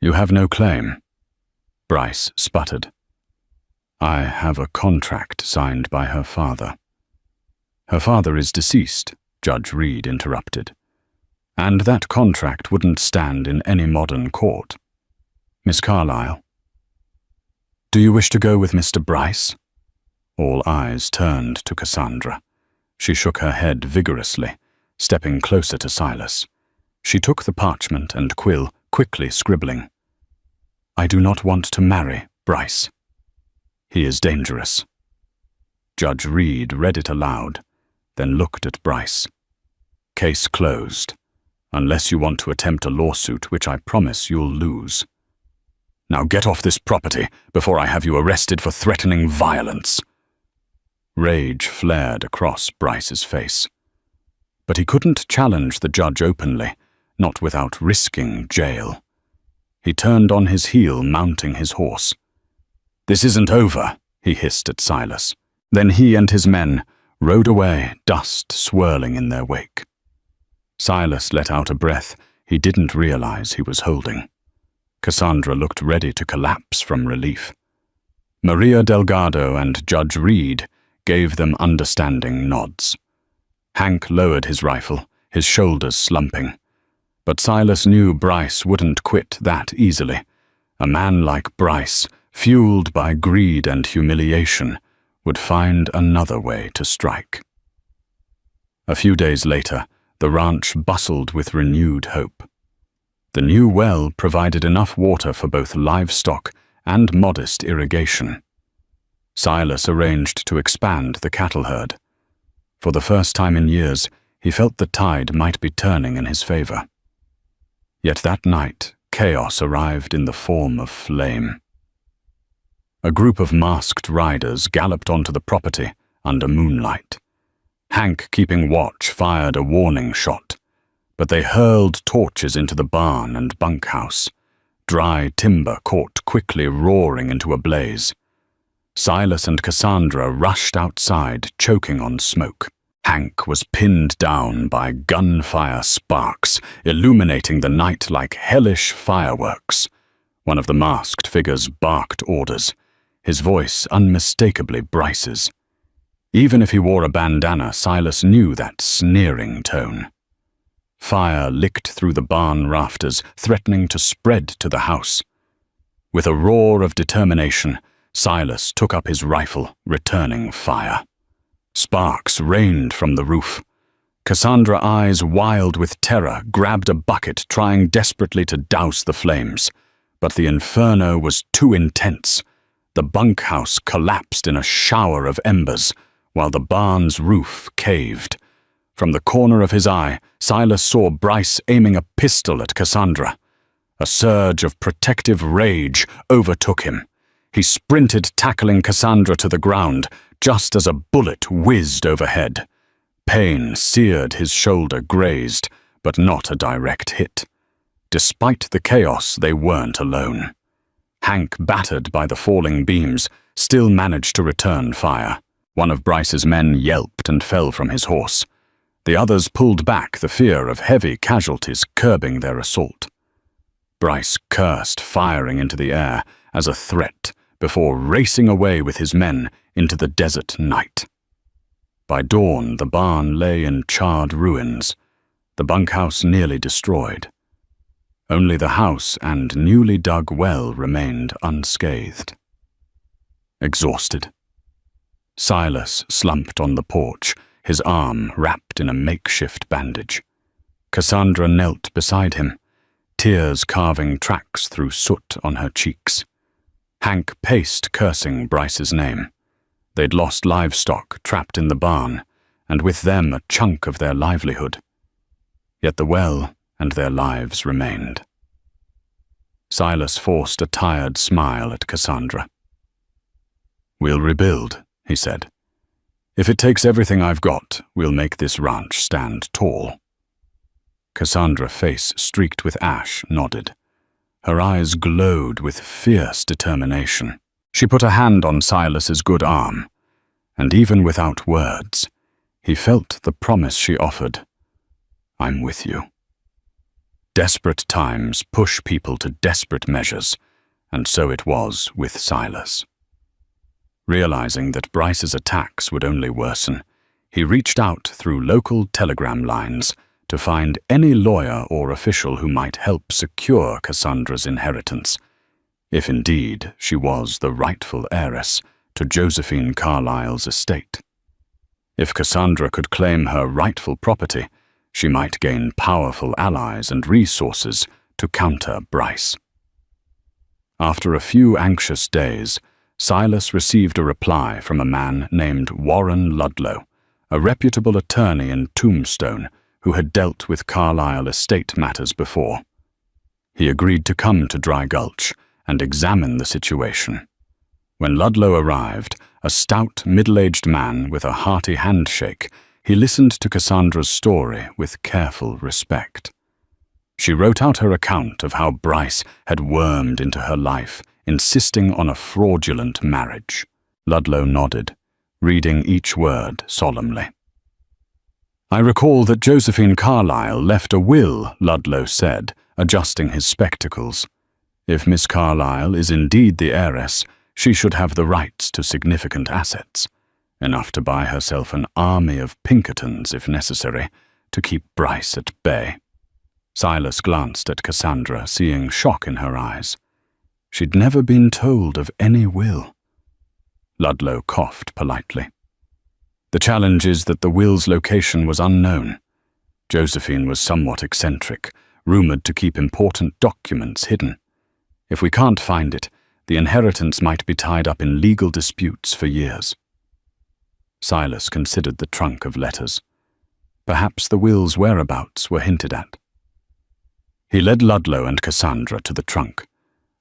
"You have no claim," Bryce sputtered. "I have a contract signed by her father." "Her father is deceased," Judge Reed interrupted. "And that contract wouldn't stand in any modern court. Miss Carlyle." "Do you wish to go with Mr. Bryce?" All eyes turned to Cassandra. She shook her head vigorously, stepping closer to Silas. She took the parchment and quill, quickly scribbling. "I do not want to marry Bryce. He is dangerous." Judge Reed read it aloud, then looked at Bryce. "Case closed, unless you want to attempt a lawsuit, which I promise you'll lose. Now get off this property before I have you arrested for threatening violence." Rage flared across Bryce's face. But he couldn't challenge the judge openly, not without risking jail. He turned on his heel, mounting his horse. "This isn't over," he hissed at Silas. Then he and his men rode away, dust swirling in their wake. Silas let out a breath he didn't realize he was holding. Cassandra looked ready to collapse from relief. Maria Delgado and Judge Reed gave them understanding nods. Hank lowered his rifle, his shoulders slumping. But Silas knew Bryce wouldn't quit that easily. A man like Bryce, fueled by greed and humiliation, would find another way to strike. A few days later, the ranch bustled with renewed hope. The new well provided enough water for both livestock and modest irrigation. Silas arranged to expand the cattle herd. For the first time in years, he felt the tide might be turning in his favor. Yet that night, chaos arrived in the form of flame. A group of masked riders galloped onto the property under moonlight. Hank, keeping watch, fired a warning shot, but they hurled torches into the barn and bunkhouse. Dry timber caught quickly, roaring into a blaze. Silas and Cassandra rushed outside, choking on smoke. Hank was pinned down by gunfire sparks, illuminating the night like hellish fireworks. One of the masked figures barked orders, his voice unmistakably Bryce's. Even if he wore a bandana, Silas knew that sneering tone. Fire licked through the barn rafters, threatening to spread to the house. With a roar of determination, Silas took up his rifle, returning fire. Sparks rained from the roof. Cassandra, eyes wild with terror, grabbed a bucket, trying desperately to douse the flames. But the inferno was too intense. The bunkhouse collapsed in a shower of embers, while the barn's roof caved. From the corner of his eye, Silas saw Bryce aiming a pistol at Cassandra. A surge of protective rage overtook him. He sprinted, tackling Cassandra to the ground, just as a bullet whizzed overhead. Pain seared his shoulder, grazed, but not a direct hit. Despite the chaos, they weren't alone. Hank, battered by the falling beams, still managed to return fire. One of Bryce's men yelped and fell from his horse. The others pulled back, the fear of heavy casualties curbing their assault. Bryce cursed, firing into the air as a threat, before racing away with his men into the desert night. By dawn, the barn lay in charred ruins, the bunkhouse nearly destroyed. Only the house and newly dug well remained unscathed. Exhausted, Silas slumped on the porch, his arm wrapped in a makeshift bandage. Cassandra knelt beside him, tears carving tracks through soot on her cheeks. Hank paced, cursing Bryce's name. They'd lost livestock trapped in the barn, and with them a chunk of their livelihood. Yet the well and their lives remained. Silas forced a tired smile at Cassandra. "We'll rebuild," he said. "If it takes everything I've got, we'll make this ranch stand tall." Cassandra, face streaked with ash, nodded. Her eyes glowed with fierce determination. She put a hand on Silas's good arm, and even without words, he felt the promise she offered. "I'm with you." Desperate times push people to desperate measures, and so it was with Silas. Realizing that Bryce's attacks would only worsen, he reached out through local telegram lines to find any lawyer or official who might help secure Cassandra's inheritance, if indeed she was the rightful heiress to Josephine Carlyle's estate. If Cassandra could claim her rightful property, she might gain powerful allies and resources to counter Bryce. After a few anxious days, Silas received a reply from a man named Warren Ludlow, a reputable attorney in Tombstone who had dealt with Carlyle estate matters before. He agreed to come to Dry Gulch and examine the situation. When Ludlow arrived, a stout, middle-aged man with a hearty handshake, he listened to Cassandra's story with careful respect. She wrote out her account of how Bryce had wormed into her life, insisting on a fraudulent marriage. Ludlow nodded, reading each word solemnly. "I recall that Josephine Carlyle left a will," Ludlow said, adjusting his spectacles. "If Miss Carlyle is indeed the heiress, she should have the rights to significant assets, enough to buy herself an army of Pinkertons if necessary, to keep Bryce at bay." Silas glanced at Cassandra, seeing shock in her eyes. She'd never been told of any will. Ludlow coughed politely. "The challenge is that the will's location was unknown. Josephine was somewhat eccentric, rumored to keep important documents hidden. If we can't find it, the inheritance might be tied up in legal disputes for years." Silas considered the trunk of letters. Perhaps the will's whereabouts were hinted at. He led Ludlow and Cassandra to the trunk.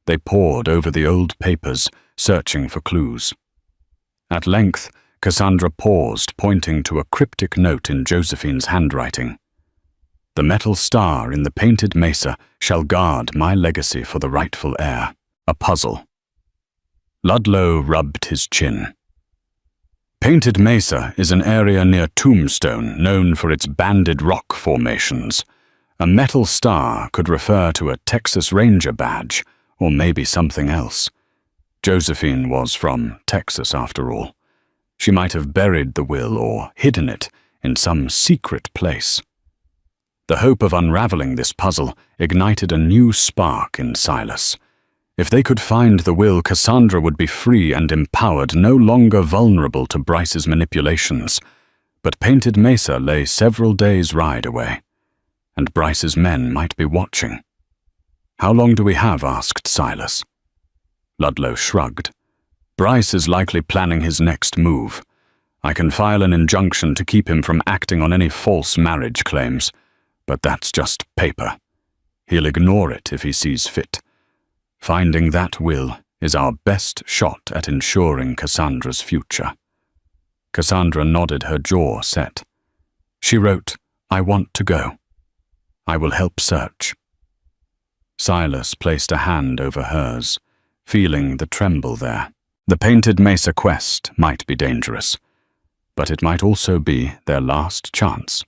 They pored over the old papers, searching for clues. At length, Cassandra paused, pointing to a cryptic note in Josephine's handwriting. "The metal star in the painted mesa shall guard my legacy for the rightful heir." A puzzle. Ludlow rubbed his chin. Painted Mesa is an area near Tombstone known for its banded rock formations. A metal star could refer to a Texas Ranger badge, or maybe something else. Josephine was from Texas, after all. She might have buried the will or hidden it in some secret place. The hope of unraveling this puzzle ignited a new spark in Silas. If they could find the will, Cassandra would be free and empowered, no longer vulnerable to Bryce's manipulations. But Painted Mesa lay several days' ride away, and Bryce's men might be watching. "How long do we have?" asked Silas. Ludlow shrugged. "Bryce is likely planning his next move. I can file an injunction to keep him from acting on any false marriage claims, but that's just paper. He'll ignore it if he sees fit. Finding that will is our best shot at ensuring Cassandra's future." Cassandra nodded, her jaw set. She wrote, "I want to go. I will help search." Silas placed a hand over hers, feeling the tremble there. The Painted Mesa quest might be dangerous, but it might also be their last chance.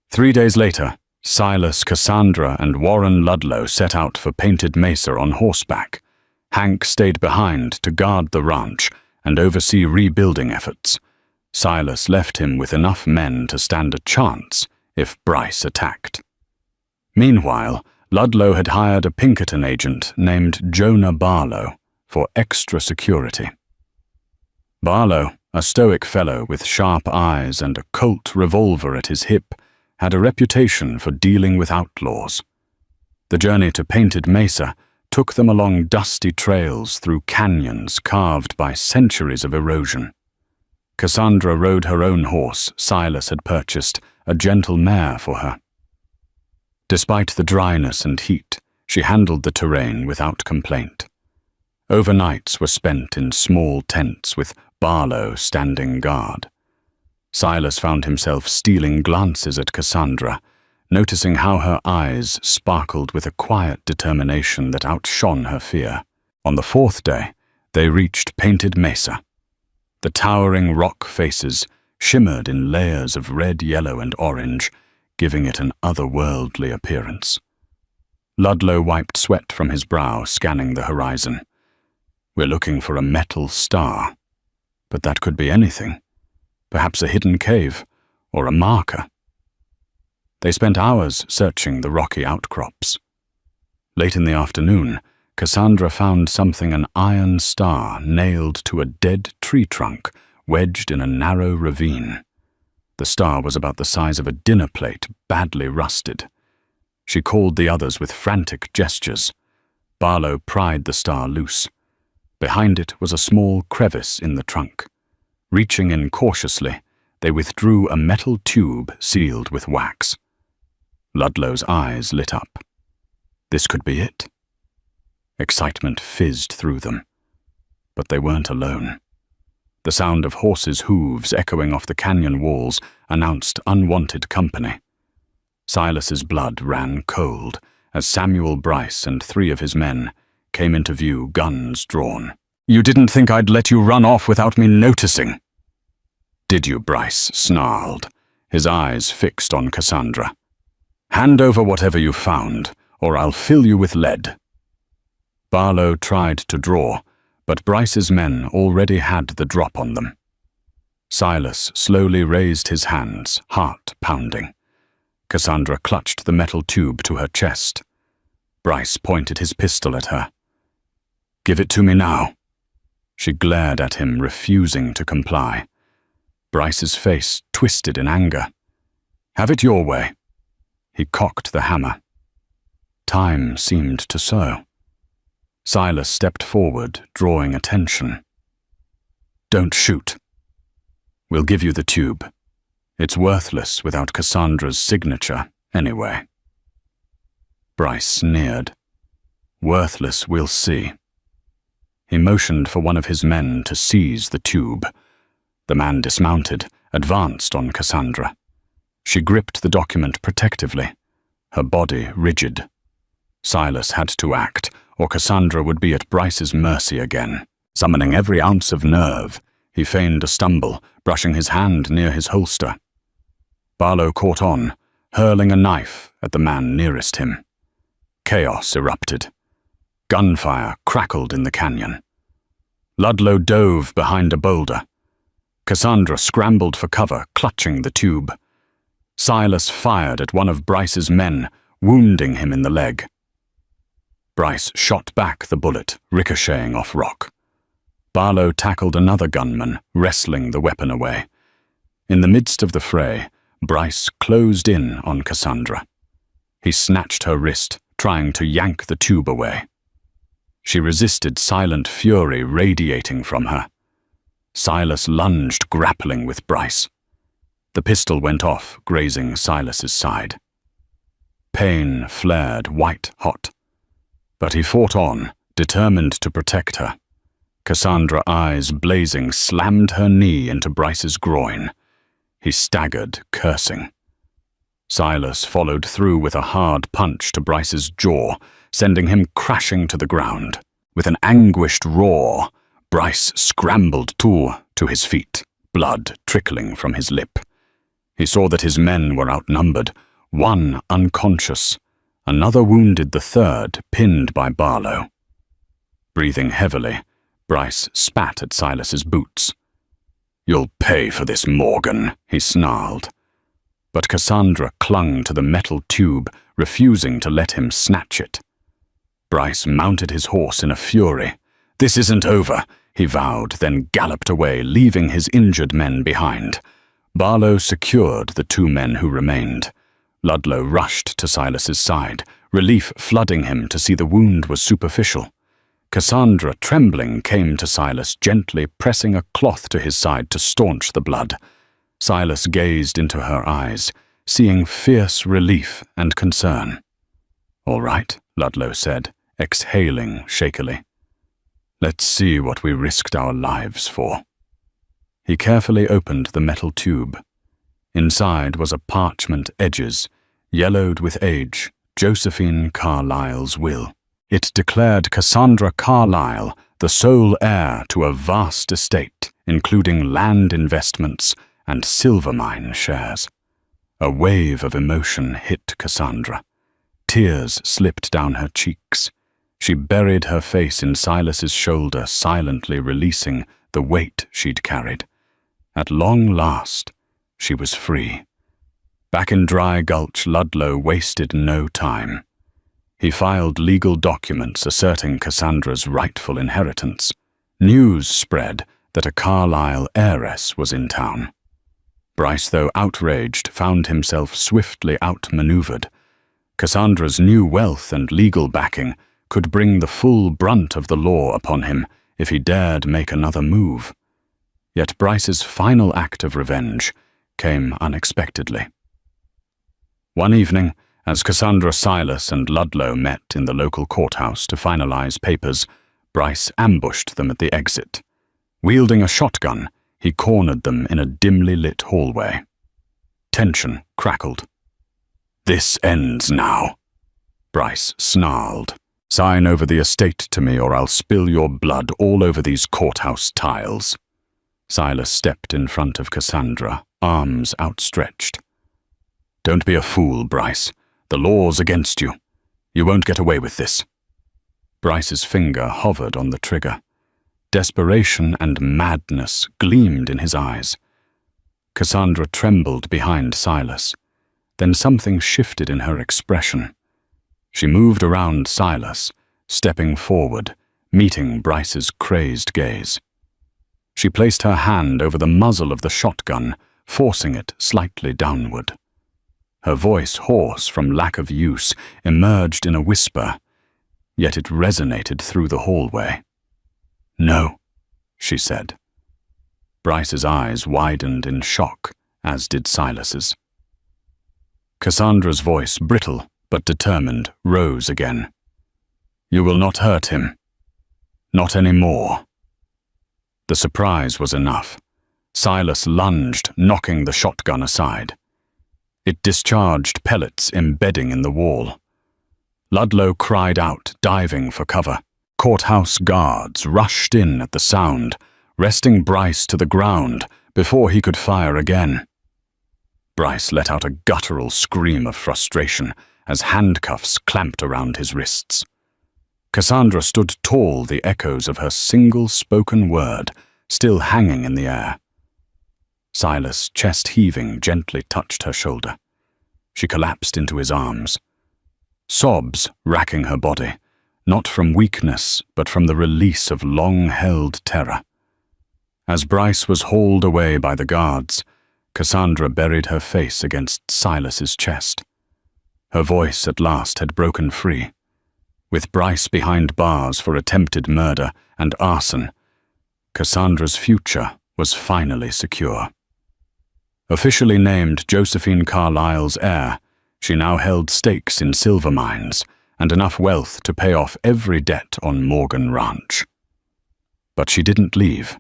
3 days later, Silas, Cassandra, and Warren Ludlow set out for Painted Mesa on horseback. Hank stayed behind to guard the ranch and oversee rebuilding efforts. Silas left him with enough men to stand a chance if Bryce attacked. Meanwhile, Ludlow had hired a Pinkerton agent named Jonah Barlow for extra security. Barlow, a stoic fellow with sharp eyes and a Colt revolver at his hip, had a reputation for dealing with outlaws. The journey to Painted Mesa took them along dusty trails through canyons carved by centuries of erosion. Cassandra rode her own horse. Silas had purchased a gentle mare for her. Despite the dryness and heat, she handled the terrain without complaint. Overnights were spent in small tents with Barlow standing guard. Silas found himself stealing glances at Cassandra, noticing how her eyes sparkled with a quiet determination that outshone her fear. On the 4th day, they reached Painted Mesa. The towering rock faces shimmered in layers of red, yellow, and orange, giving it an otherworldly appearance. Ludlow wiped sweat from his brow, scanning the horizon. "We're looking for a metal star, but that could be anything. Perhaps a hidden cave, or a marker." They spent hours searching the rocky outcrops. Late in the afternoon, Cassandra found something, an iron star nailed to a dead tree trunk, wedged in a narrow ravine. The star was about the size of a dinner plate, badly rusted. She called the others with frantic gestures. Barlow pried the star loose. Behind it was a small crevice in the trunk. Reaching in cautiously, they withdrew a metal tube sealed with wax. Ludlow's eyes lit up. This could be it. Excitement fizzed through them. But they weren't alone. The sound of horses' hooves echoing off the canyon walls announced unwanted company. Silas's blood ran cold as Samuel Bryce and 3 of his men came into view, guns drawn. "You didn't think I'd let you run off without me noticing?" "Did you?" Bryce snarled, his eyes fixed on Cassandra. "Hand over whatever you found, or I'll fill you with lead." Barlow tried to draw, but Bryce's men already had the drop on them. Silas slowly raised his hands, heart pounding. Cassandra clutched the metal tube to her chest. Bryce pointed his pistol at her. "Give it to me now." She glared at him, refusing to comply. Bryce's face twisted in anger. "Have it your way." He cocked the hammer. Time seemed to sow. Silas stepped forward, drawing attention. "Don't shoot." We'll give you the tube. It's worthless without Cassandra's signature, anyway. Bryce sneered. Worthless, we'll see. He motioned for one of his men to seize the tube. The man dismounted, advanced on Cassandra. She gripped the document protectively, her body rigid. Silas had to act, or Cassandra would be at Bryce's mercy again. Summoning every ounce of nerve, he feigned a stumble, brushing his hand near his holster. Barlow caught on, hurling a knife at the man nearest him. Chaos erupted. Gunfire crackled in the canyon. Ludlow dove behind a boulder. Cassandra scrambled for cover, clutching the tube. Silas fired at one of Bryce's men, wounding him in the leg. Bryce shot back the bullet, ricocheting off rock. Barlow tackled another gunman, wrestling the weapon away. In the midst of the fray, Bryce closed in on Cassandra. He snatched her wrist, trying to yank the tube away. She resisted, silent fury radiating from her. Silas lunged, grappling with Bryce. The pistol went off, grazing Silas's side. Pain flared white-hot. But he fought on, determined to protect her. Cassandra, eyes blazing, slammed her knee into Bryce's groin. He staggered, cursing. Silas followed through with a hard punch to Bryce's jaw, sending him crashing to the ground. With an anguished roar, Bryce scrambled to his feet, blood trickling from his lip. He saw that his men were outnumbered, one unconscious, another wounded, the third pinned by Barlow. Breathing heavily, Bryce spat at Silas's boots. "You'll pay for this, Morgan," he snarled. But Cassandra clung to the metal tube, refusing to let him snatch it. Bryce mounted his horse in a fury. "This isn't over," he vowed, then galloped away, leaving his injured men behind. Barlow secured the two men who remained. Ludlow rushed to Silas's side, relief flooding him to see the wound was superficial. Cassandra, trembling, came to Silas, gently pressing a cloth to his side to staunch the blood. Silas gazed into her eyes, seeing fierce relief and concern. "All right," Ludlow said, exhaling shakily. "Let's see what we risked our lives for." He carefully opened the metal tube. Inside was a parchment edges, yellowed with age, Josephine Carlyle's will. It declared Cassandra Carlyle the sole heir to a vast estate, including land investments and silver mine shares. A wave of emotion hit Cassandra. Tears slipped down her cheeks. She buried her face in Silas's shoulder, silently releasing the weight she'd carried. At long last, she was free. Back in Dry Gulch, Ludlow wasted no time. He filed legal documents asserting Cassandra's rightful inheritance. News spread that a Carlyle heiress was in town. Bryce, though outraged, found himself swiftly outmaneuvered. Cassandra's new wealth and legal backing could bring the full brunt of the law upon him if he dared make another move. Yet Bryce's final act of revenge came unexpectedly. One evening, as Cassandra, Silas, and Ludlow met in the local courthouse to finalize papers, Bryce ambushed them at the exit. Wielding a shotgun, he cornered them in a dimly lit hallway. Tension crackled. "This ends now," Bryce snarled. "Sign over the estate to me or I'll spill your blood all over these courthouse tiles." Silas stepped in front of Cassandra, arms outstretched. "Don't be a fool, Bryce. The law's against you. You won't get away with this." Bryce's finger hovered on the trigger. Desperation and madness gleamed in his eyes. Cassandra trembled behind Silas. Then something shifted in her expression. She moved around Silas, stepping forward, meeting Bryce's crazed gaze. She placed her hand over the muzzle of the shotgun, forcing it slightly downward. Her voice, hoarse from lack of use, emerged in a whisper, yet it resonated through the hallway. "No," she said. Bryce's eyes widened in shock, as did Silas's. Cassandra's voice, brittle but determined, rose again. "You will not hurt him. Not anymore." The surprise was enough. Silas lunged, knocking the shotgun aside. It discharged pellets embedding in the wall. Ludlow cried out, diving for cover. Courthouse guards rushed in at the sound, wresting Bryce to the ground before he could fire again. Bryce let out a guttural scream of frustration as handcuffs clamped around his wrists. Cassandra stood tall, the echoes of her single spoken word still hanging in the air. Silas, chest heaving, gently touched her shoulder. She collapsed into his arms. Sobs racking her body, not from weakness, but from the release of long-held terror. As Bryce was hauled away by the guards, Cassandra buried her face against Silas's chest. Her voice at last had broken free. With Bryce behind bars for attempted murder and arson, Cassandra's future was finally secure. Officially named Josephine Carlyle's heir, she now held stakes in silver mines and enough wealth to pay off every debt on Morgan Ranch. But she didn't leave.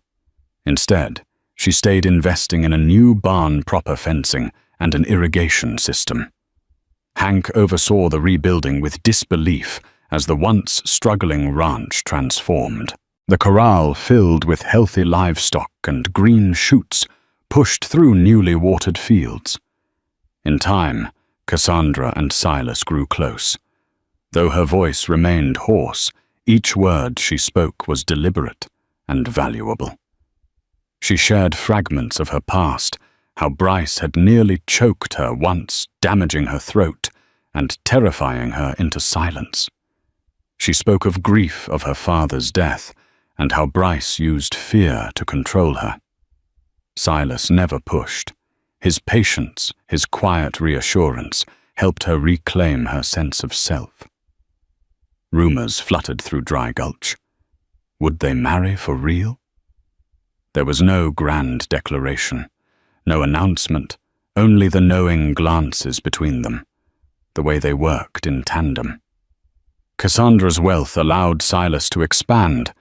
Instead, she stayed investing in a new barn-proper fencing and an irrigation system. Hank oversaw the rebuilding with disbelief as the once struggling ranch transformed. The corral filled with healthy livestock and green shoots pushed through newly watered fields. In time, Cassandra and Silas grew close. Though her voice remained hoarse, each word she spoke was deliberate and valuable. She shared fragments of her past, how Bryce had nearly choked her once, damaging her throat and terrifying her into silence. She spoke of grief of her father's death and how Bryce used fear to control her. Silas never pushed. His patience, his quiet reassurance, helped her reclaim her sense of self. Rumors fluttered through Dry Gulch. Would they marry for real? There was no grand declaration, no announcement, only the knowing glances between them, the way they worked in tandem. Cassandra's wealth allowed Silas to expand,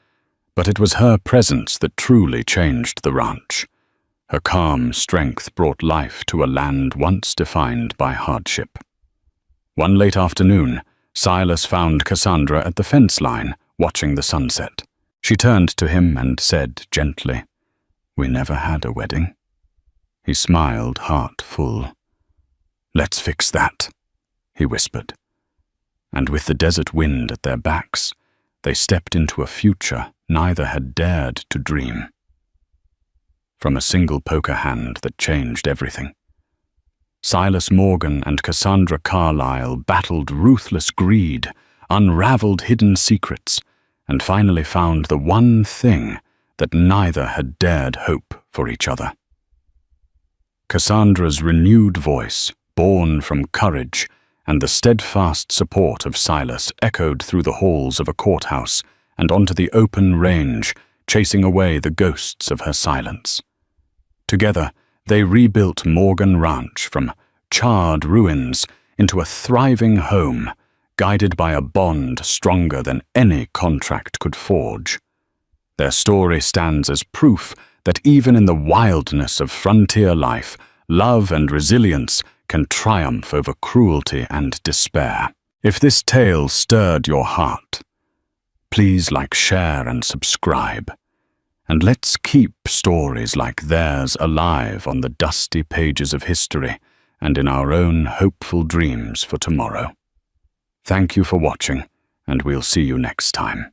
but it was her presence that truly changed the ranch. Her calm strength brought life to a land once defined by hardship. One late afternoon, Silas found Cassandra at the fence line, watching the sunset. She turned to him and said gently, "We never had a wedding." He smiled, heart full. "Let's fix that," he whispered. And with the desert wind at their backs, they stepped into a future neither had dared to dream. From a single poker hand that changed everything. Silas Morgan and Cassandra Carlyle battled ruthless greed, unraveled hidden secrets, and finally found the one thing that neither had dared hope for each other. Cassandra's renewed voice, born from courage, and the steadfast support of Silas echoed through the halls of a courthouse and onto the open range, chasing away the ghosts of her silence. Together, they rebuilt Morgan Ranch from charred ruins into a thriving home, guided by a bond stronger than any contract could forge. Their story stands as proof that even in the wildness of frontier life, love and resilience can triumph over cruelty and despair. If this tale stirred your heart, please like, share, and subscribe. And let's keep stories like theirs alive on the dusty pages of history and in our own hopeful dreams for tomorrow. Thank you for watching, and we'll see you next time.